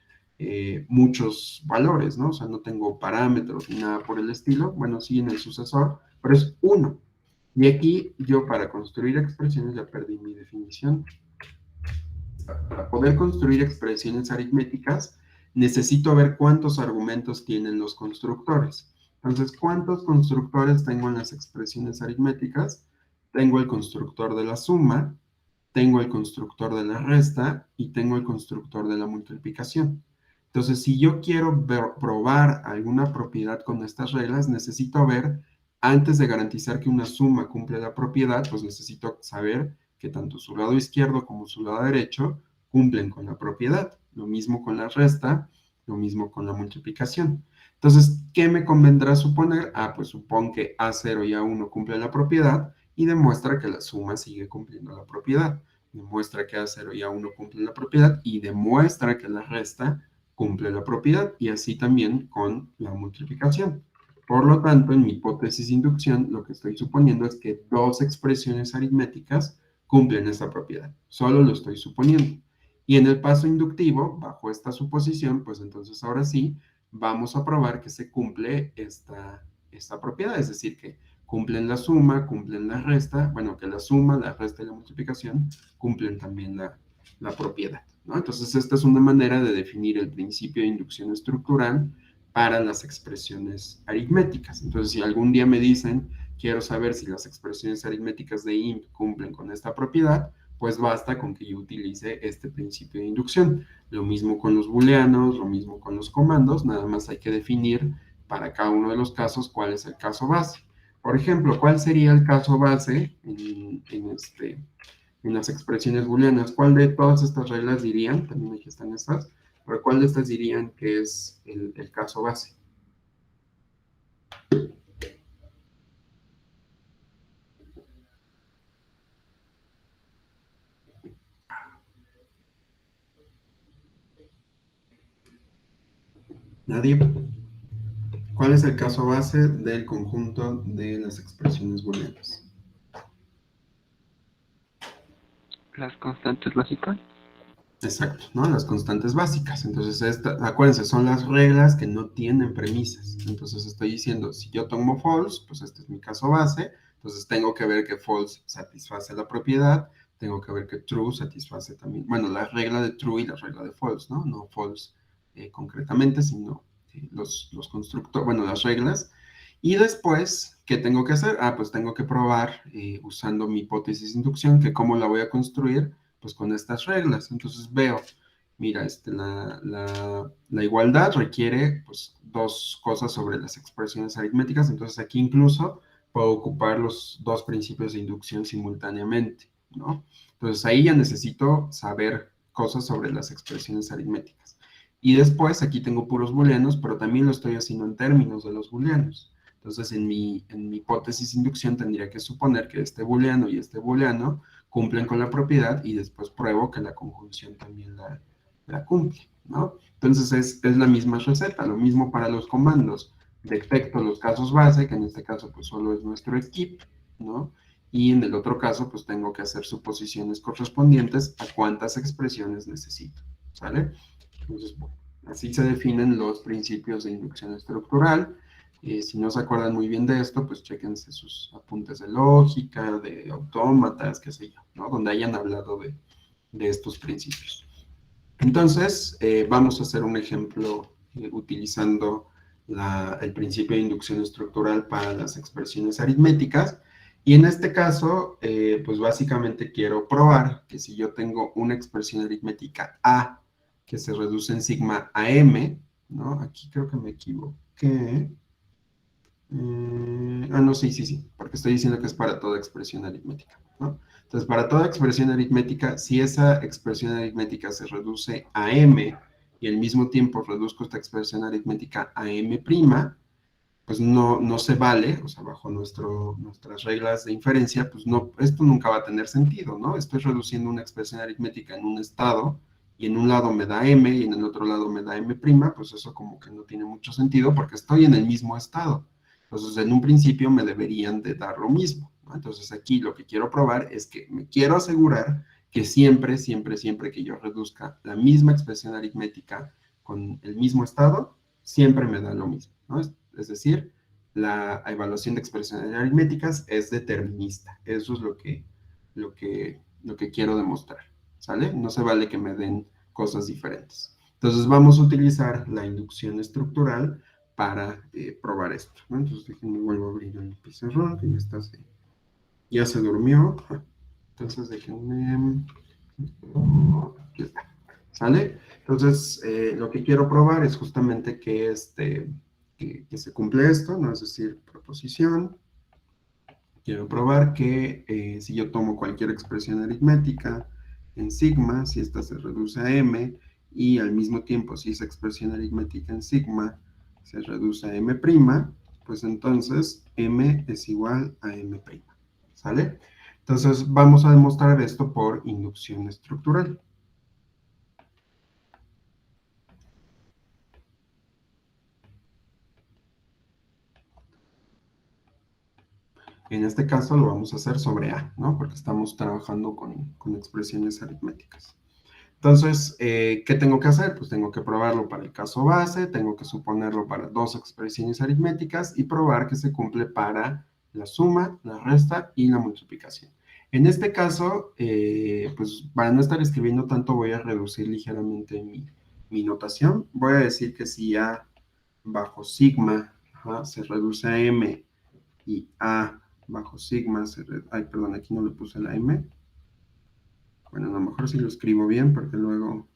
muchos valores, ¿no? O sea, no tengo parámetros ni nada por el estilo. Bueno, sí en el sucesor, pero es 1. Y aquí yo para construir expresiones ya perdí mi definición. Para poder construir expresiones aritméticas, necesito ver cuántos argumentos tienen los constructores. Entonces, ¿cuántos constructores tengo en las expresiones aritméticas? Tengo el constructor de la suma, tengo el constructor de la resta y tengo el constructor de la multiplicación. Entonces, si yo quiero probar alguna propiedad con estas reglas, necesito ver, antes de garantizar que una suma cumple la propiedad, pues necesito saber que tanto su lado izquierdo como su lado derecho cumplen con la propiedad. Lo mismo con la resta, lo mismo con la multiplicación. Entonces, ¿qué me convendrá suponer? Pues supón que A0 y A1 cumplen la propiedad y demuestra que la suma sigue cumpliendo la propiedad. Demuestra que A0 y A1 cumplen la propiedad y demuestra que la resta cumple la propiedad y así también con la multiplicación. Por lo tanto, en mi hipótesis de inducción, lo que estoy suponiendo es que dos expresiones aritméticas cumplen esta propiedad. Solo lo estoy suponiendo. Y en el paso inductivo, bajo esta suposición, pues entonces ahora sí, vamos a probar que se cumple esta propiedad, es decir, que cumplen la suma, cumplen la resta, bueno, que la suma, la resta y la multiplicación cumplen también la propiedad, ¿no? Entonces, esta es una manera de definir el principio de inducción estructural para las expresiones aritméticas. Entonces, si algún día me dicen, quiero saber si las expresiones aritméticas de int cumplen con esta propiedad, pues basta con que yo utilice este principio de inducción. Lo mismo con los booleanos, lo mismo con los comandos, nada más hay que definir para cada uno de los casos cuál es el caso base. Por ejemplo, ¿cuál sería el caso base en las expresiones booleanas? ¿Cuál de todas estas reglas dirían? También aquí están estas, pero ¿cuál de estas dirían que es el caso base? ¿Nadie? ¿Cuál es el caso base del conjunto de las expresiones booleanas? Las constantes lógicas. Exacto, ¿no? Las constantes básicas. Entonces, acuérdense, son las reglas que no tienen premisas. Entonces, estoy diciendo, si yo tomo false, pues este es mi caso base. Entonces, tengo que ver que false satisface la propiedad. Tengo que ver que true satisface también, bueno, la regla de true y la regla de false, ¿no? No false concretamente, sino los constructores, bueno, las reglas. Y después, ¿qué tengo que hacer? Ah, pues tengo que probar usando mi hipótesis de inducción, que cómo la voy a construir, pues con estas reglas. Entonces veo, mira, la igualdad requiere pues dos cosas sobre las expresiones aritméticas, entonces aquí incluso puedo ocupar los dos principios de inducción simultáneamente, ¿no? Entonces ahí ya necesito saber cosas sobre las expresiones aritméticas. Y después aquí tengo puros booleanos, pero también lo estoy haciendo en términos de los booleanos. Entonces en mi hipótesis de inducción tendría que suponer que este booleano y este booleano cumplen con la propiedad y después pruebo que la conjunción también la cumple, ¿no? Entonces es la misma receta, lo mismo para los comandos. Detecto los casos base, que en este caso pues solo es nuestro skip, ¿no? Y en el otro caso pues tengo que hacer suposiciones correspondientes a cuántas expresiones necesito, ¿sale? Entonces, bueno, así se definen los principios de inducción estructural. Si no se acuerdan muy bien de esto, pues chéquense sus apuntes de lógica, de autómatas, qué sé yo, ¿no? Donde hayan hablado de estos principios. Entonces, vamos a hacer un ejemplo utilizando el principio de inducción estructural para las expresiones aritméticas. Y en este caso, pues básicamente quiero probar que si yo tengo una expresión aritmética A que se reduce en sigma a M, ¿no? Aquí creo que me equivoqué. No, sí, sí, sí, porque estoy diciendo que es para toda expresión aritmética, ¿no? Entonces, para toda expresión aritmética, si esa expresión aritmética se reduce a m y al mismo tiempo reduzco esta expresión aritmética a m', pues no se vale, o sea, bajo nuestras reglas de inferencia, pues no, esto nunca va a tener sentido, ¿no? Estoy reduciendo una expresión aritmética en un estado y en un lado me da m y en el otro lado me da m', pues eso como que no tiene mucho sentido porque estoy en el mismo estado. Entonces, en un principio me deberían de dar lo mismo, ¿no? Entonces, aquí lo que quiero probar es que me quiero asegurar que siempre, siempre, siempre que yo reduzca la misma expresión aritmética con el mismo estado, siempre me da lo mismo, ¿no? Es decir, la evaluación de expresiones aritméticas es determinista. Eso es lo que quiero demostrar, ¿sale? No se vale que me den cosas diferentes. Entonces, vamos a utilizar la inducción estructural para probar esto, ¿no? Entonces, déjenme vuelvo a abrir el pizarrón, que ya se durmió. Entonces, déjenme... Aquí está. ¿Sale? Entonces, lo que quiero probar es justamente que se cumple esto, ¿no? Es decir, proposición. Quiero probar que si yo tomo cualquier expresión aritmética en sigma, si esta se reduce a m, y al mismo tiempo si esa expresión aritmética en sigma se reduce a m', pues entonces m es igual a m'. ¿Sale? Entonces vamos a demostrar esto por inducción estructural. En este caso lo vamos a hacer sobre A, ¿no? Porque estamos trabajando con expresiones aritméticas. Entonces, ¿qué tengo que hacer? Pues tengo que probarlo para el caso base, tengo que suponerlo para dos expresiones aritméticas y probar que se cumple para la suma, la resta y la multiplicación. En este caso, pues para no estar escribiendo tanto, voy a reducir ligeramente mi notación. Voy a decir que si A bajo sigma, ajá, se reduce a M y A bajo sigma, ay, perdón, aquí no le puse la M. Bueno, a lo mejor sí lo escribo bien porque luego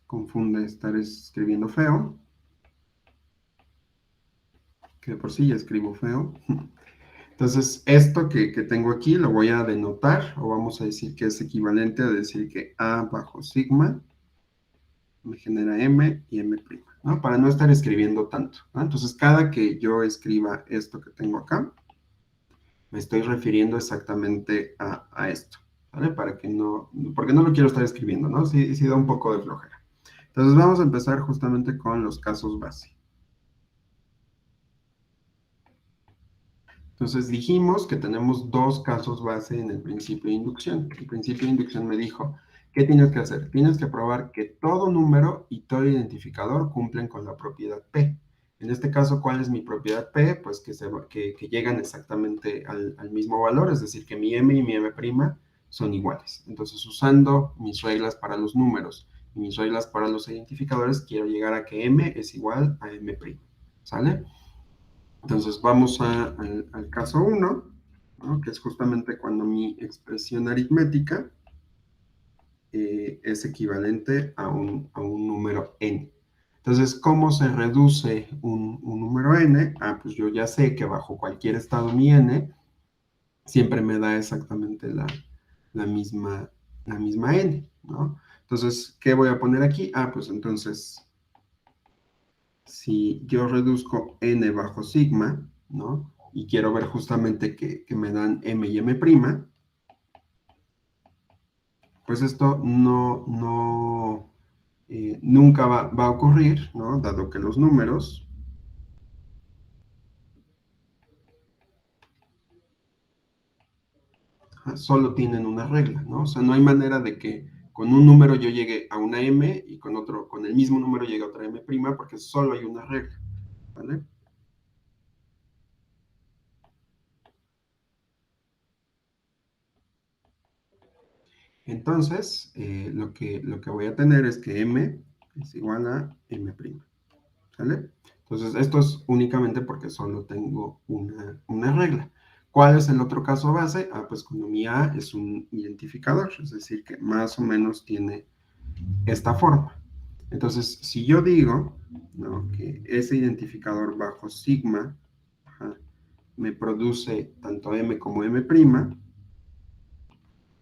confunde estar escribiendo feo, que de por sí ya escribo feo. Entonces, esto que tengo aquí lo voy a denotar, o vamos a decir que es equivalente a decir que A bajo sigma me genera M y M', ¿no? Para no estar escribiendo tanto, ¿no? Entonces, cada que yo escriba esto que tengo acá, me estoy refiriendo exactamente a esto, ¿vale? Para que no, porque no lo quiero estar escribiendo, ¿no? Sí, sí da un poco de flojera. Entonces, vamos a empezar justamente con los casos base. Entonces dijimos que tenemos dos casos base en el principio de inducción. El principio de inducción me dijo, ¿qué tienes que hacer? Tienes que probar que todo número y todo identificador cumplen con la propiedad P. En este caso, ¿cuál es mi propiedad P? Pues que llegan exactamente al mismo valor, es decir, que mi M y mi M' son iguales. Entonces, usando mis reglas para los números y mis reglas para los identificadores, quiero llegar a que M es igual a M'. ¿Sale? Entonces vamos al caso 1, ¿no? Que es justamente cuando mi expresión aritmética es equivalente a un número n. Entonces, ¿cómo se reduce un número n? Ah, pues yo ya sé que bajo cualquier estado mi n siempre me da exactamente la misma, la misma n, ¿no? Entonces, ¿qué voy a poner aquí? Ah, pues entonces, si yo reduzco n bajo sigma, ¿no? Y quiero ver justamente que me dan m y m', pues esto nunca va a ocurrir, ¿no? Dado que los números solo tienen una regla, ¿no? O sea, no hay manera de que con un número yo llegue a una m y con otro, con el mismo número llegue a otra m', porque solo hay una regla, ¿vale? Entonces, lo que voy a tener es que m es igual a m'. ¿Sale? Entonces, esto es únicamente porque solo tengo una regla. ¿Cuál es el otro caso base? Ah, pues cuando mi A es un identificador, es decir, que más o menos tiene esta forma. Entonces, si yo digo, ¿no?, que ese identificador bajo sigma, ajá, me produce tanto M como M',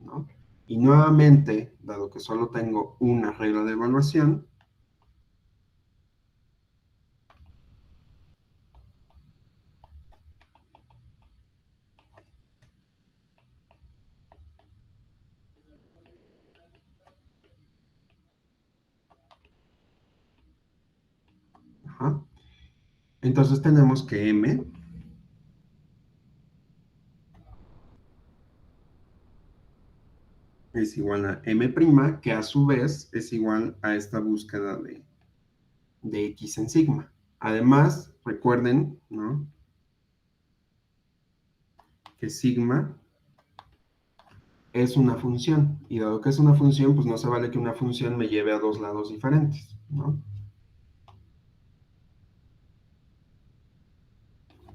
¿no? Y nuevamente, dado que solo tengo una regla de evaluación, ajá, entonces tenemos que M es igual a M', que a su vez es igual a esta búsqueda de X en sigma. Además, recuerden, ¿no?, que sigma es una función, y dado que es una función, pues no se vale que una función me lleve a dos lados diferentes, ¿no?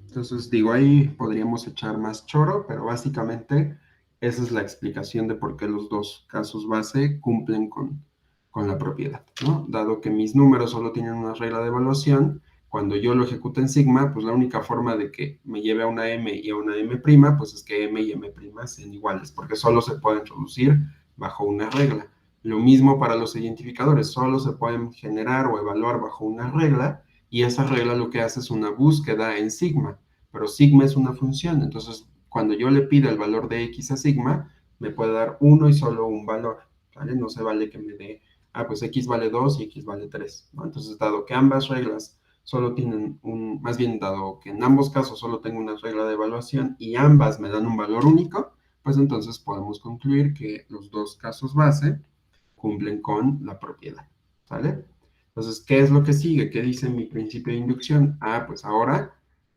Entonces, digo, ahí podríamos echar más choro, pero básicamente esa es la explicación de por qué los dos casos base cumplen con la propiedad, ¿no? Dado que mis números solo tienen una regla de evaluación, cuando yo lo ejecuto en sigma, pues la única forma de que me lleve a una m y a una m', pues es que m y m' sean iguales, porque solo se pueden reducir bajo una regla. Lo mismo para los identificadores, solo se pueden generar o evaluar bajo una regla, y esa regla lo que hace es una búsqueda en sigma, pero sigma es una función, entonces cuando yo le pida el valor de x a sigma, me puede dar uno y solo un valor, ¿vale? No se vale que me dé, ah, pues x vale 2 y x vale 3, ¿no? Entonces, dado que ambas reglas solo tienen más bien dado que en ambos casos solo tengo una regla de evaluación y ambas me dan un valor único, pues entonces podemos concluir que los dos casos base cumplen con la propiedad, ¿sale? Entonces, ¿qué es lo que sigue? ¿Qué dice mi principio de inducción? Ah, pues ahora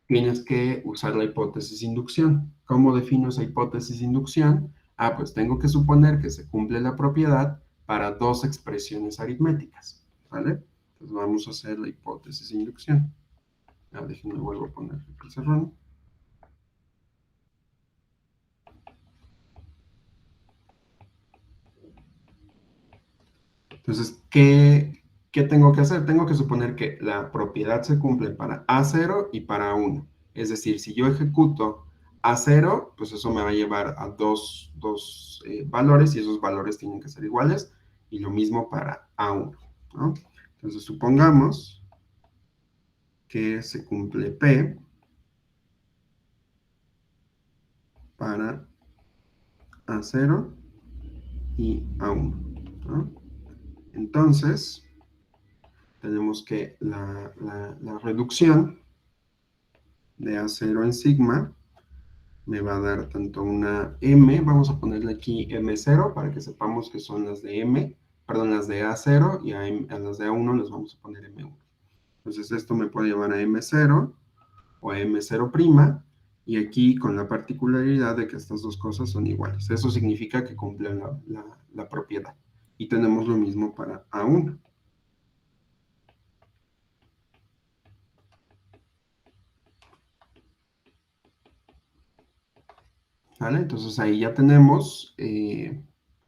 tienes que usar la hipótesis de inducción. ¿Cómo defino esa hipótesis de inducción? Ah, pues tengo que suponer que se cumple la propiedad para dos expresiones aritméticas, ¿vale? Entonces vamos a hacer la hipótesis de inducción. Ah, déjenme vuelvo a poner el pizarrón. Entonces, ¿qué tengo que hacer? Tengo que suponer que la propiedad se cumple para A0 y para A1. Es decir, si yo ejecuto A0, pues eso me va a llevar a dos valores y esos valores tienen que ser iguales. Y lo mismo para A1, ¿no? Entonces, supongamos que se cumple P para A0 y A1, ¿no? Entonces, tenemos que la reducción de A0 en sigma me va a dar tanto una M, vamos a ponerle aquí M0 para que sepamos que son las de M, perdón, las de A0 y a las de A1 les vamos a poner M1. Entonces esto me puede llevar a M0 o a M0', y aquí con la particularidad de que estas dos cosas son iguales. Eso significa que cumplen la propiedad. Y tenemos lo mismo para A1. ¿Vale? Entonces ahí ya tenemos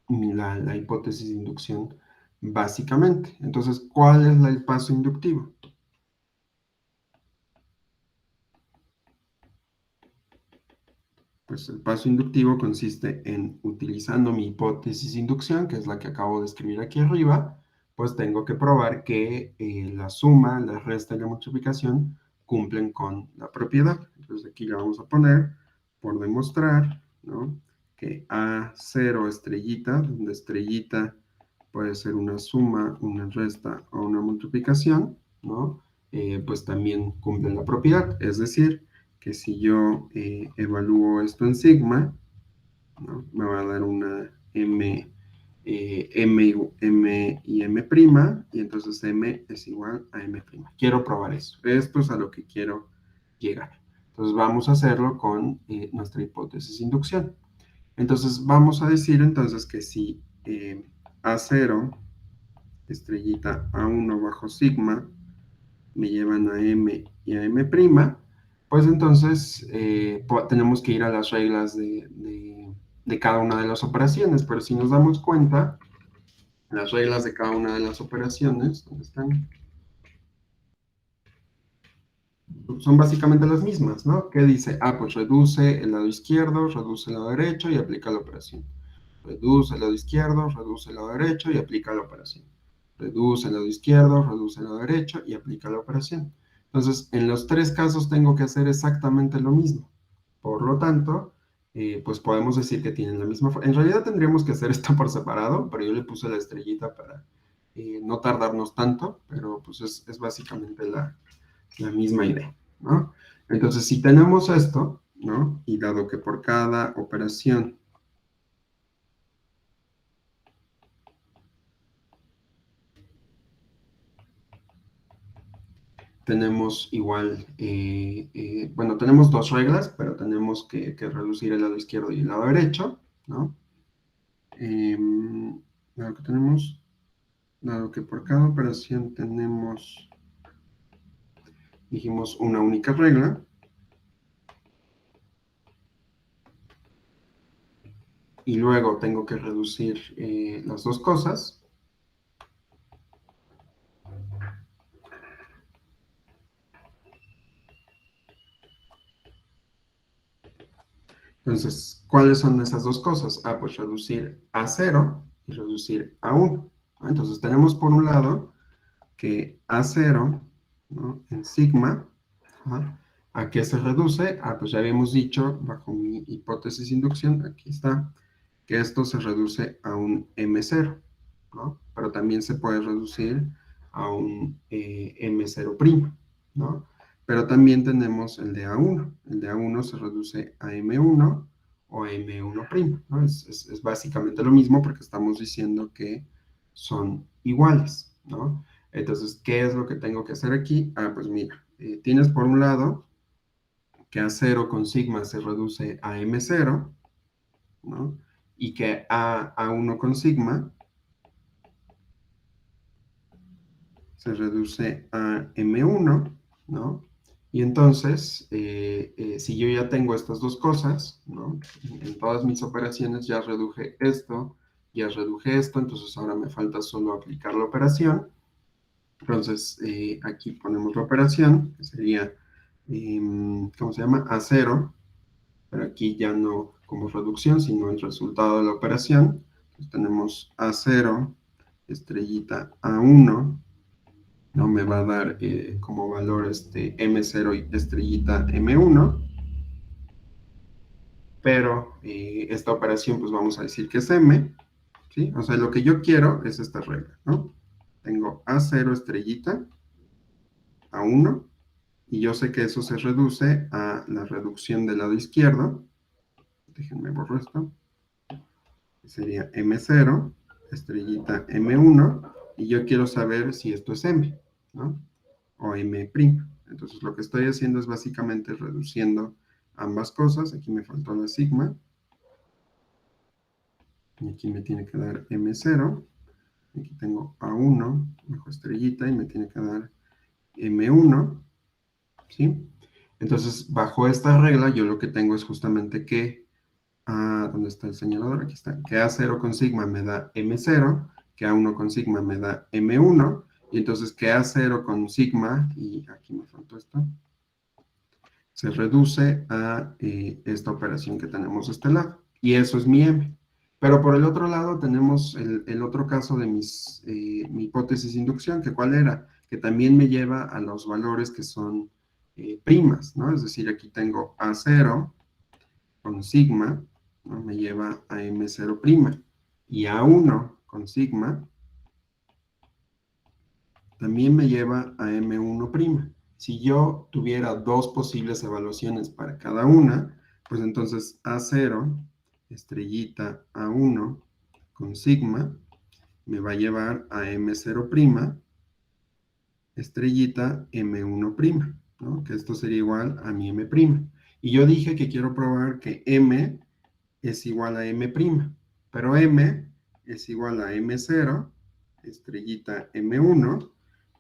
la hipótesis de inducción básicamente. Entonces, ¿cuál es el paso inductivo? Pues el paso inductivo consiste en, utilizando mi hipótesis de inducción, que es la que acabo de escribir aquí arriba, pues tengo que probar que la suma, la resta y la multiplicación cumplen con la propiedad. Entonces aquí le vamos a poner, por demostrar, ¿no?, que A0 estrellita, donde estrellita puede ser una suma, una resta o una multiplicación, ¿no? Pues también cumplen la propiedad. Es decir, que si yo evalúo esto en sigma, ¿no?, me va a dar una M, M y M', y entonces M es igual a M'. Quiero probar eso. Esto es a lo que quiero llegar. Entonces vamos a hacerlo con nuestra hipótesis de inducción. Entonces vamos a decir entonces que si A0 estrellita A1 bajo sigma me llevan a M y a M', pues entonces tenemos que ir a las reglas de cada una de las operaciones. Pero si nos damos cuenta, las reglas de cada una de las operaciones, ¿dónde están? Son básicamente las mismas, ¿no? ¿Qué dice? Ah, pues reduce el lado izquierdo, reduce el lado derecho y aplica la operación. Reduce el lado izquierdo, reduce el lado derecho y aplica la operación. Reduce el lado izquierdo, reduce el lado derecho y aplica la operación. Entonces, en los tres casos tengo que hacer exactamente lo mismo. Por lo tanto, pues podemos decir que tienen la misma forma. En realidad tendríamos que hacer esto por separado, pero yo le puse la estrellita para no tardarnos tanto, pero pues es básicamente la misma idea, ¿no? Entonces, si tenemos esto, ¿no?, y dado que por cada operación tenemos igual, bueno, tenemos dos reglas, pero tenemos que reducir el lado izquierdo y el lado derecho, ¿no? Dado que tenemos, dado que por cada operación tenemos, dijimos, una única regla, y luego tengo que reducir las dos cosas, entonces, ¿cuáles son esas dos cosas? Ah, pues reducir a 0 y reducir a 1. Entonces tenemos por un lado que A0, ¿no?, en sigma, ¿ah?, ¿a qué se reduce? Ah, pues ya habíamos dicho, bajo mi hipótesis de inducción, aquí está, que esto se reduce a un M0, ¿no? Pero también se puede reducir a un M0', ¿no? Pero también tenemos el de A1. El de A1 se reduce a M1 o a M1', ¿no? Es básicamente lo mismo porque estamos diciendo que son iguales, ¿no? Entonces, ¿qué es lo que tengo que hacer aquí? Ah, pues mira, tienes por un lado que A0 con sigma se reduce a M0, ¿no? Y que A1 con sigma se reduce a M1, ¿no? Y entonces, si yo ya tengo estas dos cosas, ¿no? En todas mis operaciones ya reduje esto, entonces ahora me falta solo aplicar la operación. Entonces, aquí ponemos la operación, que sería, ¿cómo se llama? A0, pero aquí ya no como reducción, sino el resultado de la operación. Entonces tenemos A0, estrellita A1, ¿no? Me va a dar como valor M0 y estrellita M1, pero esta operación pues vamos a decir que es M, ¿sí? O sea, lo que yo quiero es esta regla, ¿no? Tengo A0 estrellita A1, y yo sé que eso se reduce a la reducción del lado izquierdo. Déjenme borrar esto. Sería M0, estrellita M1, y yo quiero saber si esto es M, ¿no? O M'. Entonces lo que estoy haciendo es básicamente reduciendo ambas cosas. Aquí me faltó la sigma. Y aquí me tiene que dar M0. Aquí tengo A1 bajo estrellita y me tiene que dar M1, ¿sí? Entonces, bajo esta regla, yo lo que tengo es justamente que ¿dónde está el señalador? Aquí está. Que A0 con sigma me da M0, que A1 con sigma me da M1, y entonces que A0 con sigma, y aquí me faltó esto, se reduce a esta operación que tenemos de este lado. Y eso es mi M. Pero por el otro lado tenemos el otro caso de mi hipótesis de inducción, que ¿cuál era? Que también me lleva a los valores que son primas, ¿no? Es decir, aquí tengo A0 con sigma, ¿no? Me lleva a M0', y A1 con sigma también me lleva a M1'. Si yo tuviera dos posibles evaluaciones para cada una, pues entonces A0, estrellita A1 con sigma, me va a llevar a M0', estrellita M1', ¿no? Que esto sería igual a mi M'. Y yo dije que quiero probar que M es igual a M', pero M es igual a M0, estrellita M1,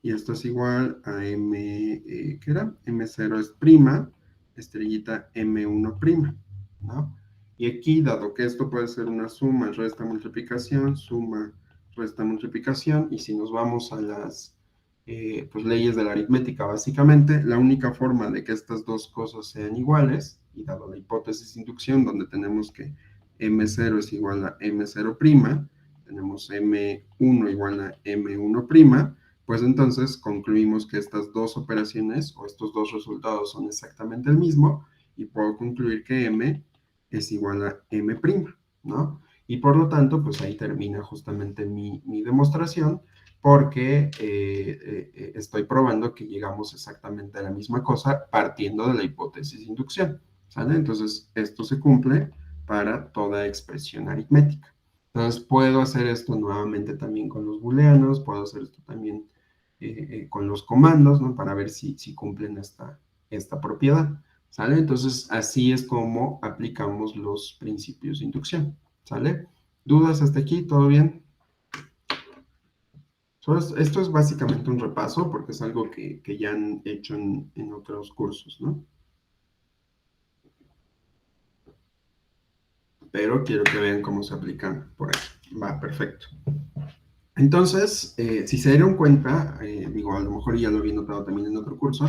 y esto es igual a M, ¿qué era? M0 es prima, estrellita M1', ¿no? Y aquí, dado que esto puede ser una suma, resta, multiplicación, suma, resta, multiplicación, y si nos vamos a las pues, leyes de la aritmética, básicamente, la única forma de que estas dos cosas sean iguales, y dado la hipótesis de inducción, donde tenemos que M0 es igual a M0', tenemos M1 igual a M1', pues entonces concluimos que estas dos operaciones o estos dos resultados son exactamente el mismo, y puedo concluir que M es igual a M', ¿no? Y por lo tanto, pues ahí termina justamente mi demostración, porque estoy probando que llegamos exactamente a la misma cosa partiendo de la hipótesis de inducción, ¿sale? Entonces, esto se cumple para toda expresión aritmética. Entonces, puedo hacer esto nuevamente también con los booleanos, puedo hacer esto también con los comandos, ¿no? Para ver si cumplen esta propiedad, ¿sale? Entonces, así es como aplicamos los principios de inducción, ¿sale? ¿Dudas hasta aquí? ¿Todo bien? Esto es básicamente un repaso porque es algo que ya han hecho en otros cursos, ¿no? Pero quiero que vean cómo se aplican por aquí. Va, perfecto. Entonces, si se dieron cuenta, digo, a lo mejor ya lo había notado también en otro curso,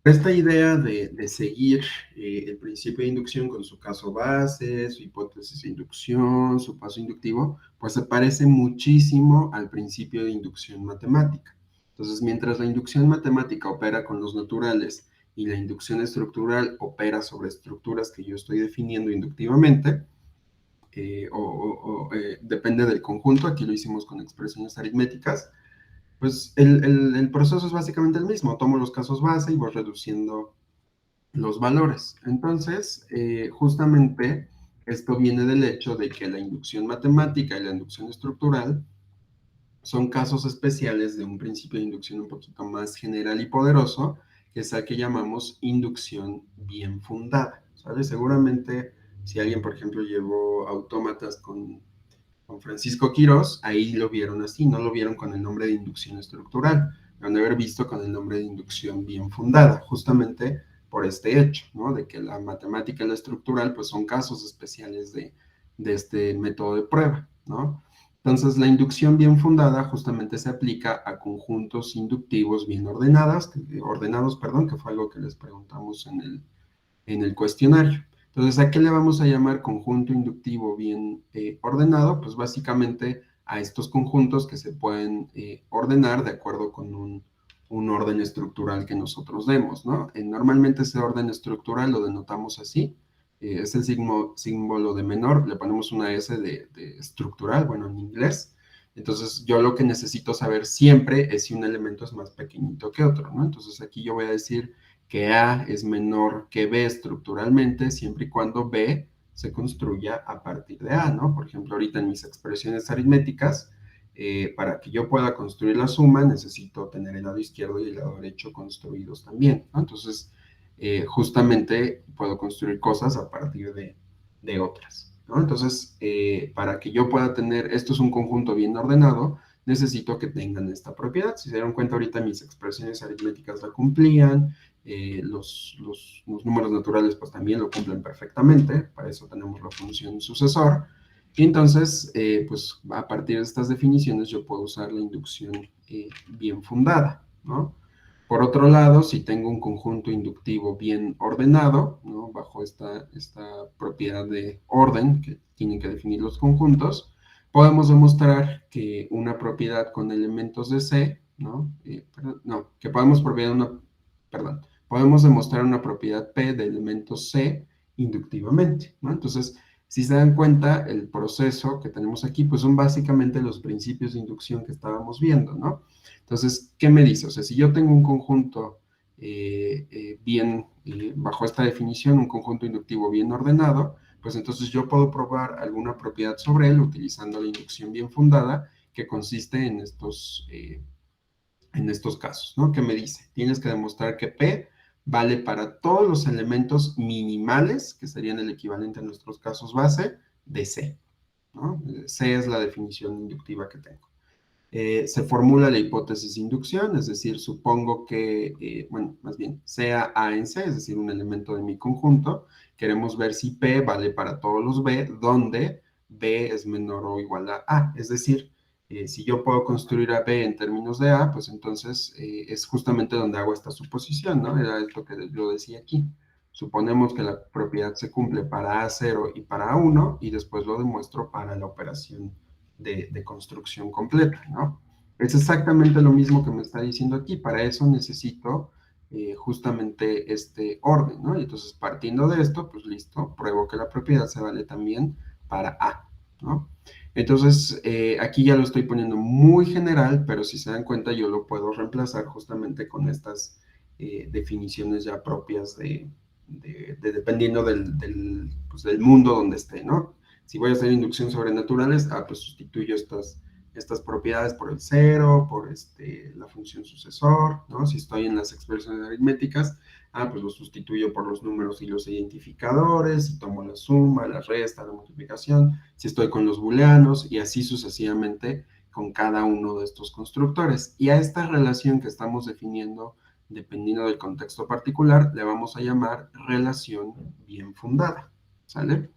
esta idea de seguir el principio de inducción con su caso base, su hipótesis de inducción, su paso inductivo, pues se parece muchísimo al principio de inducción matemática. Entonces, mientras la inducción matemática opera con los naturales y la inducción estructural opera sobre estructuras que yo estoy definiendo inductivamente, depende del conjunto, aquí lo hicimos con expresiones aritméticas, pues el proceso es básicamente el mismo. Tomo los casos base y voy reduciendo los valores. Entonces, justamente esto viene del hecho de que la inducción matemática y la inducción estructural son casos especiales de un principio de inducción un poquito más general y poderoso, que es el que llamamos inducción bien fundada, ¿sale? Seguramente si alguien, por ejemplo, llevó autómatas con Francisco Quirós, ahí lo vieron así, no lo vieron con el nombre de inducción estructural, lo han de haber visto con el nombre de inducción bien fundada, justamente por este hecho, ¿no? De que la matemática y la estructural, pues son casos especiales de este método de prueba, ¿no? Entonces, la inducción bien fundada justamente se aplica a conjuntos inductivos bien ordenados, perdón, que fue algo que les preguntamos en el cuestionario. Entonces, ¿a qué le vamos a llamar conjunto inductivo bien ordenado? Pues básicamente a estos conjuntos que se pueden ordenar de acuerdo con un orden estructural que nosotros demos, ¿no? Normalmente ese orden estructural lo denotamos así, es el símbolo de menor, le ponemos una S de estructural, bueno, en inglés. Entonces, yo lo que necesito saber siempre es si un elemento es más pequeñito que otro, ¿no? Entonces, aquí yo voy a decir que A es menor que B estructuralmente, siempre y cuando B se construya a partir de A, ¿no? Por ejemplo, ahorita en mis expresiones aritméticas, para que yo pueda construir la suma, necesito tener el lado izquierdo y el lado derecho construidos también, ¿no? Entonces, justamente puedo construir cosas a partir de otras, ¿no? Entonces, para que yo pueda tener, esto es un conjunto bien ordenado, necesito que tengan esta propiedad. Si se dieron cuenta ahorita mis expresiones aritméticas la cumplían, los números naturales pues también lo cumplen perfectamente, para eso tenemos la función sucesor. Y entonces, pues a partir de estas definiciones yo puedo usar la inducción bien fundada, ¿no? Por otro lado, si tengo un conjunto inductivo bien ordenado, ¿no? Bajo esta propiedad de orden que tienen que definir los conjuntos, podemos demostrar que una propiedad con elementos de C, ¿no? No, que podemos demostrar una propiedad P de elementos C inductivamente, ¿no? Entonces, si se dan cuenta, el proceso que tenemos aquí, pues son básicamente los principios de inducción que estábamos viendo, ¿no? Entonces, ¿qué me dice? O sea, si yo tengo un conjunto bajo esta definición, un conjunto inductivo bien ordenado, pues entonces yo puedo probar alguna propiedad sobre él utilizando la inducción bien fundada que consiste en estos casos, ¿no? ¿Qué me dice? Tienes que demostrar que P vale para todos los elementos minimales, que serían el equivalente a nuestros casos base, de C, ¿no? C es la definición inductiva que tengo. Se formula la hipótesis de inducción, es decir, supongo que, bueno, más bien, sea A en C, es decir, un elemento de mi conjunto, queremos ver si P vale para todos los B, donde B es menor o igual a A, es decir, si yo puedo construir a B en términos de A, pues entonces es justamente donde hago esta suposición, ¿no? Era esto que yo decía aquí. Suponemos que la propiedad se cumple para A0 y para A1 y después lo demuestro para la operación de construcción completa, ¿no? Es exactamente lo mismo que me está diciendo aquí. Para eso necesito justamente este orden, ¿no? Y entonces, partiendo de esto, pues listo, pruebo que la propiedad se vale también para A, ¿no? Entonces, aquí ya lo estoy poniendo muy general, pero si se dan cuenta, yo lo puedo reemplazar justamente con estas definiciones ya propias dependiendo pues, del mundo donde esté, ¿no? Si voy a hacer inducción sobre naturales, pues sustituyo estas propiedades por el cero, por la función sucesor, ¿no? Si estoy en las expresiones aritméticas, pues lo sustituyo por los números y los identificadores, y tomo la suma, la resta, la multiplicación, si estoy con los booleanos, y así sucesivamente con cada uno de estos constructores. Y a esta relación que estamos definiendo, dependiendo del contexto particular, le vamos a llamar relación bien fundada, ¿sale?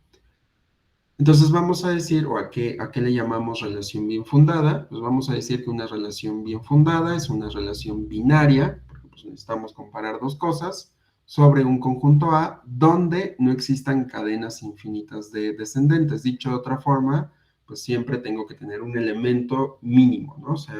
Entonces vamos a decir, o a qué le llamamos relación bien fundada, pues vamos a decir que una relación bien fundada es una relación binaria, porque pues necesitamos comparar dos cosas, sobre un conjunto A donde no existan cadenas infinitas de descendentes. Dicho de otra forma, pues siempre tengo que tener un elemento mínimo, ¿no? O sea,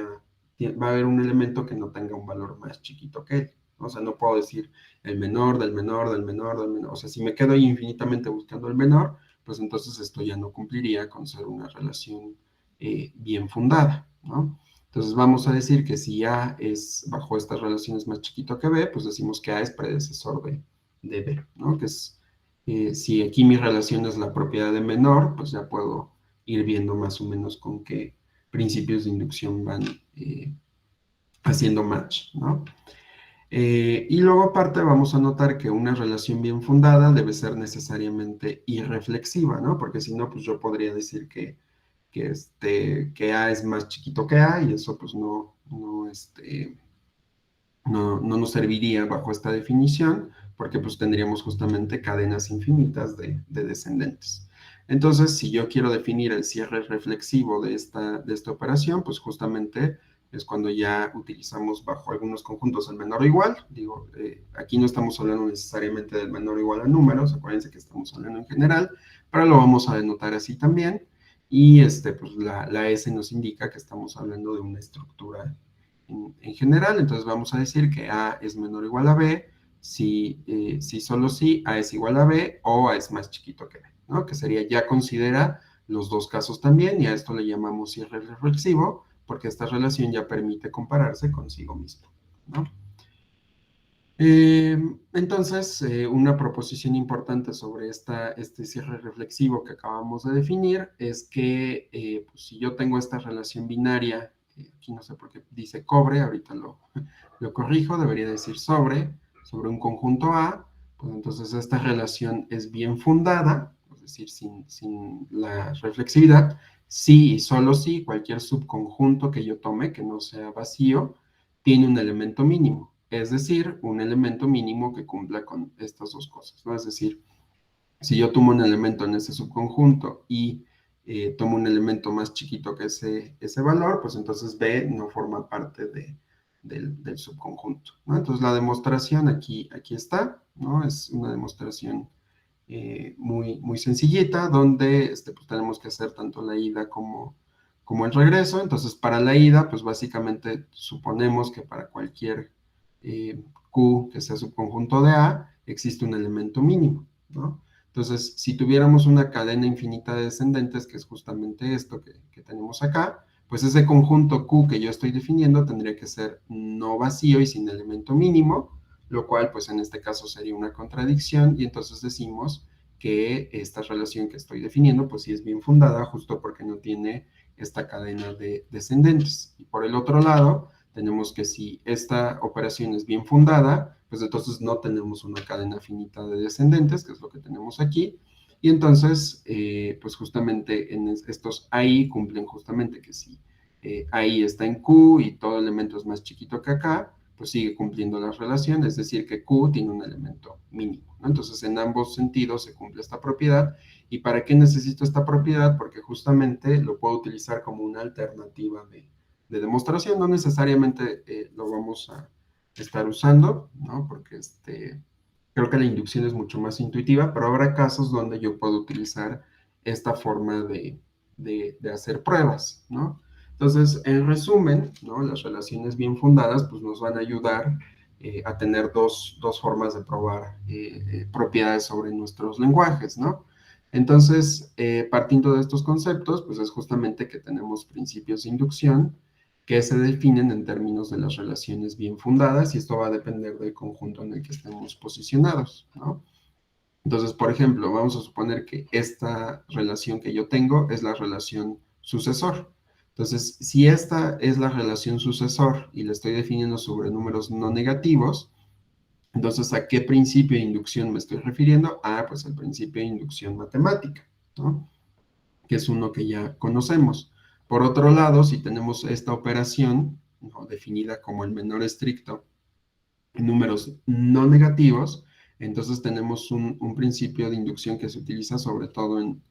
va a haber un elemento que no tenga un valor más chiquito que él, ¿no? O sea, no puedo decir el menor del menor del menor del menor. O sea, si me quedo ahí infinitamente buscando el menor, pues entonces esto ya no cumpliría con ser una relación bien fundada, ¿no? Entonces vamos a decir que si A es bajo estas relaciones más chiquito que B, pues decimos que A es predecesor de B, ¿no? Que es, si aquí mi relación es la propiedad de menor, pues ya puedo ir viendo más o menos principios de inducción van haciendo match, ¿no? Y luego aparte vamos a notar que una relación bien fundada debe ser necesariamente irreflexiva, ¿no? Porque si no, pues yo podría decir que A es más chiquito que A y eso pues no nos serviría bajo esta definición porque pues tendríamos justamente cadenas infinitas de descendentes. Entonces, si yo quiero definir el cierre reflexivo de esta operación, pues justamente es cuando ya utilizamos bajo algunos conjuntos el menor o igual. Digo, aquí no estamos hablando necesariamente del menor o igual a números, acuérdense que estamos hablando en general, pero lo vamos a denotar así también. Y pues la S nos indica que estamos hablando de una estructura en general. Entonces vamos a decir que A es menor o igual a B, si solo si A es igual a B o A es más chiquito que B, ¿no? Que sería ya considera los dos casos también y a esto le llamamos cierre reflexivo porque esta relación ya permite compararse consigo mismo, ¿no? Entonces, una proposición importante sobre este cierre reflexivo que acabamos de definir es que pues, si yo tengo esta relación binaria, aquí no sé por qué dice cobre, ahorita lo corrijo, debería decir sobre un conjunto A, pues entonces esta relación es bien fundada, es decir, sin la reflexividad, si y solo si cualquier subconjunto que yo tome, que no sea vacío, tiene un elemento mínimo, es decir, un elemento mínimo que cumpla con estas dos cosas, ¿no? Es decir, si yo tomo un elemento en ese subconjunto y tomo un elemento más chiquito que ese valor, pues entonces B no forma parte del subconjunto, ¿no? Entonces la demostración aquí está, ¿no? Es una demostración muy sencillita, donde pues tenemos que hacer tanto la ida como el regreso. Entonces, para la ida, pues básicamente suponemos que para cualquier Q que sea subconjunto de A, existe un elemento mínimo, ¿no? Entonces, si tuviéramos una cadena infinita de descendentes, que es justamente esto que tenemos acá, pues ese conjunto Q que yo estoy definiendo tendría que ser no vacío y sin elemento mínimo, lo cual pues en este caso sería una contradicción y entonces decimos que esta relación que estoy definiendo pues sí es bien fundada justo porque no tiene esta cadena de descendentes. Y por el otro lado, tenemos que si esta operación es bien fundada, pues entonces no tenemos una cadena finita de descendentes, que es lo que tenemos aquí, y entonces, pues justamente en estos AI cumplen justamente que si AI está en Q y todo elemento es más chiquito que acá, pues sigue cumpliendo la relación, es decir, que Q tiene un elemento mínimo, ¿no? Entonces, en ambos sentidos se cumple esta propiedad. ¿Y para qué necesito esta propiedad? Porque justamente lo puedo utilizar como una alternativa de demostración, no necesariamente lo vamos a estar usando, ¿no? Porque creo que la inducción es mucho más intuitiva, pero habrá casos donde yo puedo utilizar esta forma de hacer pruebas, ¿no? Entonces, en resumen, ¿no? Las relaciones bien fundadas pues nos van a ayudar a tener dos formas de probar propiedades sobre nuestros lenguajes, ¿no? Entonces, partiendo de estos conceptos, pues es justamente que tenemos principios de inducción que se definen en términos de las relaciones bien fundadas y esto va a depender del conjunto en el que estemos posicionados, ¿no? Entonces, por ejemplo, vamos a suponer que esta relación que yo tengo es la relación sucesor. Entonces, si esta es la relación sucesor y la estoy definiendo sobre números no negativos, entonces, ¿a qué principio de inducción me estoy refiriendo? Ah, pues al principio de inducción matemática, ¿no? Que es uno que ya conocemos. Por otro lado, si tenemos esta operación, ¿no? Definida como el menor estricto en números no negativos, entonces tenemos un principio de inducción que se utiliza sobre todo en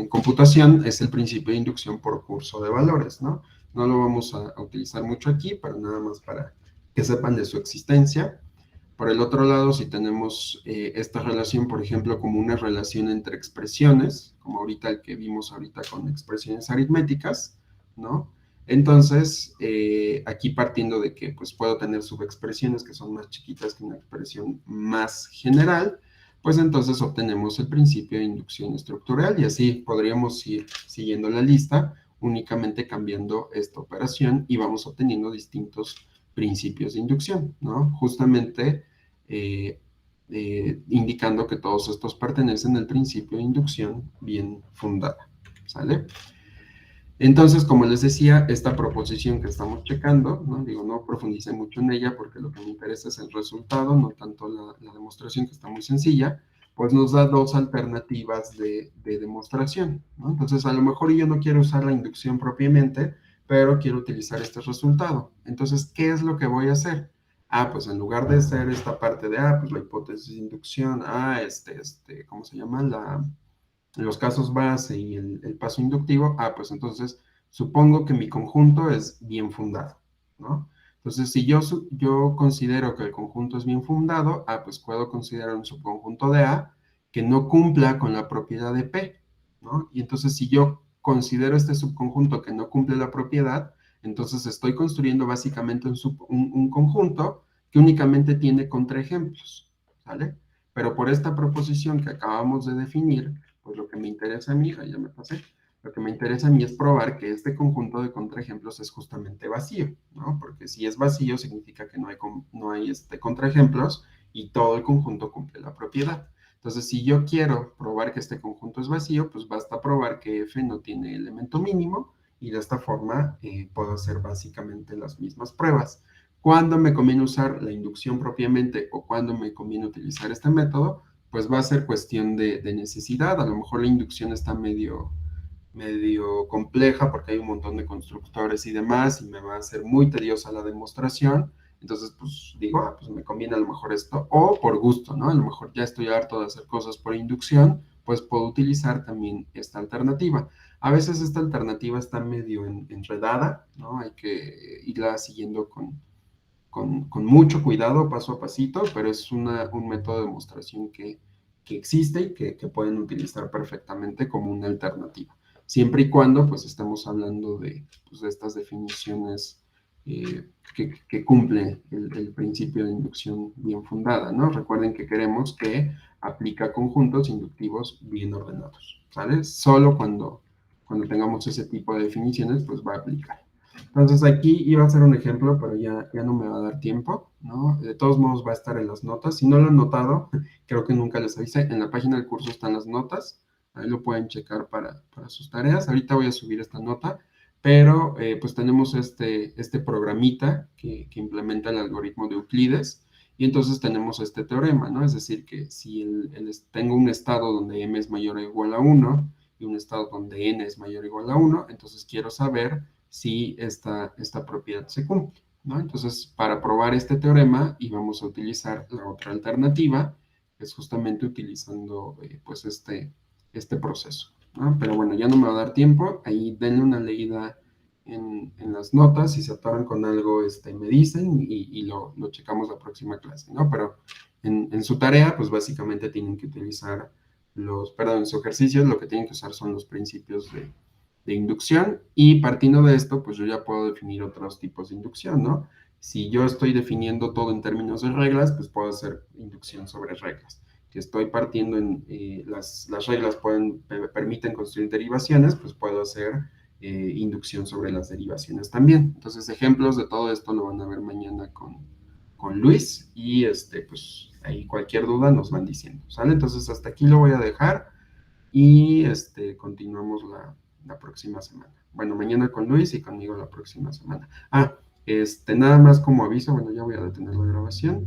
computación, es el principio de inducción por curso de valores, ¿no? No lo vamos a utilizar mucho aquí, pero nada más para que sepan de su existencia. Por el otro lado, si tenemos esta relación, por ejemplo, como una relación entre expresiones, como ahorita el que vimos ahorita con expresiones aritméticas, ¿no? Entonces, aquí partiendo de que pues puedo tener subexpresiones que son más chiquitas que una expresión más general, pues entonces obtenemos el principio de inducción estructural y así podríamos ir siguiendo la lista únicamente cambiando esta operación y vamos obteniendo distintos principios de inducción, ¿no? Justamente indicando que todos estos pertenecen al principio de inducción bien fundada, ¿sale? Entonces, como les decía, esta proposición que estamos checando, ¿no? Digo, no profundicé mucho en ella porque lo que me interesa es el resultado, no tanto la demostración, que está muy sencilla, pues nos da dos alternativas de demostración, ¿no? Entonces, a lo mejor yo no quiero usar la inducción propiamente, pero quiero utilizar este resultado. Entonces, ¿qué es lo que voy a hacer? Ah, pues en lugar de hacer esta parte de, pues la hipótesis de inducción, ¿cómo se llama? Los casos base y el paso inductivo, pues entonces supongo que mi conjunto es bien fundado, ¿no? Entonces, si yo considero que el conjunto es bien fundado, pues puedo considerar un subconjunto de A que no cumpla con la propiedad de P, ¿no? Y entonces, si yo considero este subconjunto que no cumple la propiedad, entonces estoy construyendo básicamente un conjunto que únicamente tiene contraejemplos, ¿sale? Pero por esta proposición que acabamos de definir, pues lo que me interesa a mí, ya me pasé, lo que me interesa a mí es probar que este conjunto de contraejemplos es justamente vacío, ¿no? Porque si es vacío significa que no hay contraejemplos y todo el conjunto cumple la propiedad. Entonces, si yo quiero probar que este conjunto es vacío, pues basta probar que F no tiene elemento mínimo y de esta forma puedo hacer básicamente las mismas pruebas. ¿Cuándo me conviene usar la inducción propiamente o cuándo me conviene utilizar este método? Pues va a ser cuestión de necesidad. A lo mejor la inducción está medio compleja porque hay un montón de constructores y demás y me va a ser muy tediosa la demostración. Entonces, pues digo, pues me conviene a lo mejor esto, o por gusto, ¿no? A lo mejor ya estoy harto de hacer cosas por inducción, pues puedo utilizar también esta alternativa. A veces esta alternativa está medio enredada, ¿no? Hay que irla siguiendo con mucho cuidado, paso a pasito, pero es un método de demostración que existe y que pueden utilizar perfectamente como una alternativa, siempre y cuando pues estemos hablando pues, de estas definiciones que cumple el principio de inducción bien fundada, ¿no? Recuerden que queremos que aplica conjuntos inductivos bien ordenados, ¿sale? Solo cuando tengamos ese tipo de definiciones, pues va a aplicar. Entonces aquí iba a ser un ejemplo, pero ya no me va a dar tiempo, ¿no? De todos modos va a estar en las notas. Si no lo han notado, creo que nunca les avisé, en la página del curso están las notas, ahí lo pueden checar para sus tareas. Ahorita voy a subir esta nota, pero pues tenemos este programita que implementa el algoritmo de Euclides, y entonces tenemos este teorema, ¿no? Es decir, que si tengo un estado donde m es mayor o igual a 1 y un estado donde n es mayor o igual a 1, entonces quiero saber si esta propiedad se cumple, ¿no? Entonces, para probar este teorema, íbamos a utilizar la otra alternativa, que es justamente utilizando pues este proceso, ¿no? Pero bueno, ya no me va a dar tiempo, ahí denle una leída en las notas, si se atoran con algo, me dicen y lo checamos la próxima clase, ¿no? Pero en su tarea, pues básicamente tienen que utilizar en su ejercicio lo que tienen que usar son los principios de inducción, y partiendo de esto, pues yo ya puedo definir otros tipos de inducción, ¿no? Si yo estoy definiendo todo en términos de reglas, pues puedo hacer inducción sobre reglas. Si estoy partiendo las reglas permiten construir derivaciones, pues puedo hacer inducción sobre las derivaciones también. Entonces, ejemplos de todo esto lo van a ver mañana con Luis, y pues ahí cualquier duda nos van diciendo, ¿sale? Entonces, hasta aquí lo voy a dejar y continuamos la próxima semana. Bueno, mañana con Luis y conmigo la próxima semana. Nada más como aviso, bueno, ya voy a detener la grabación.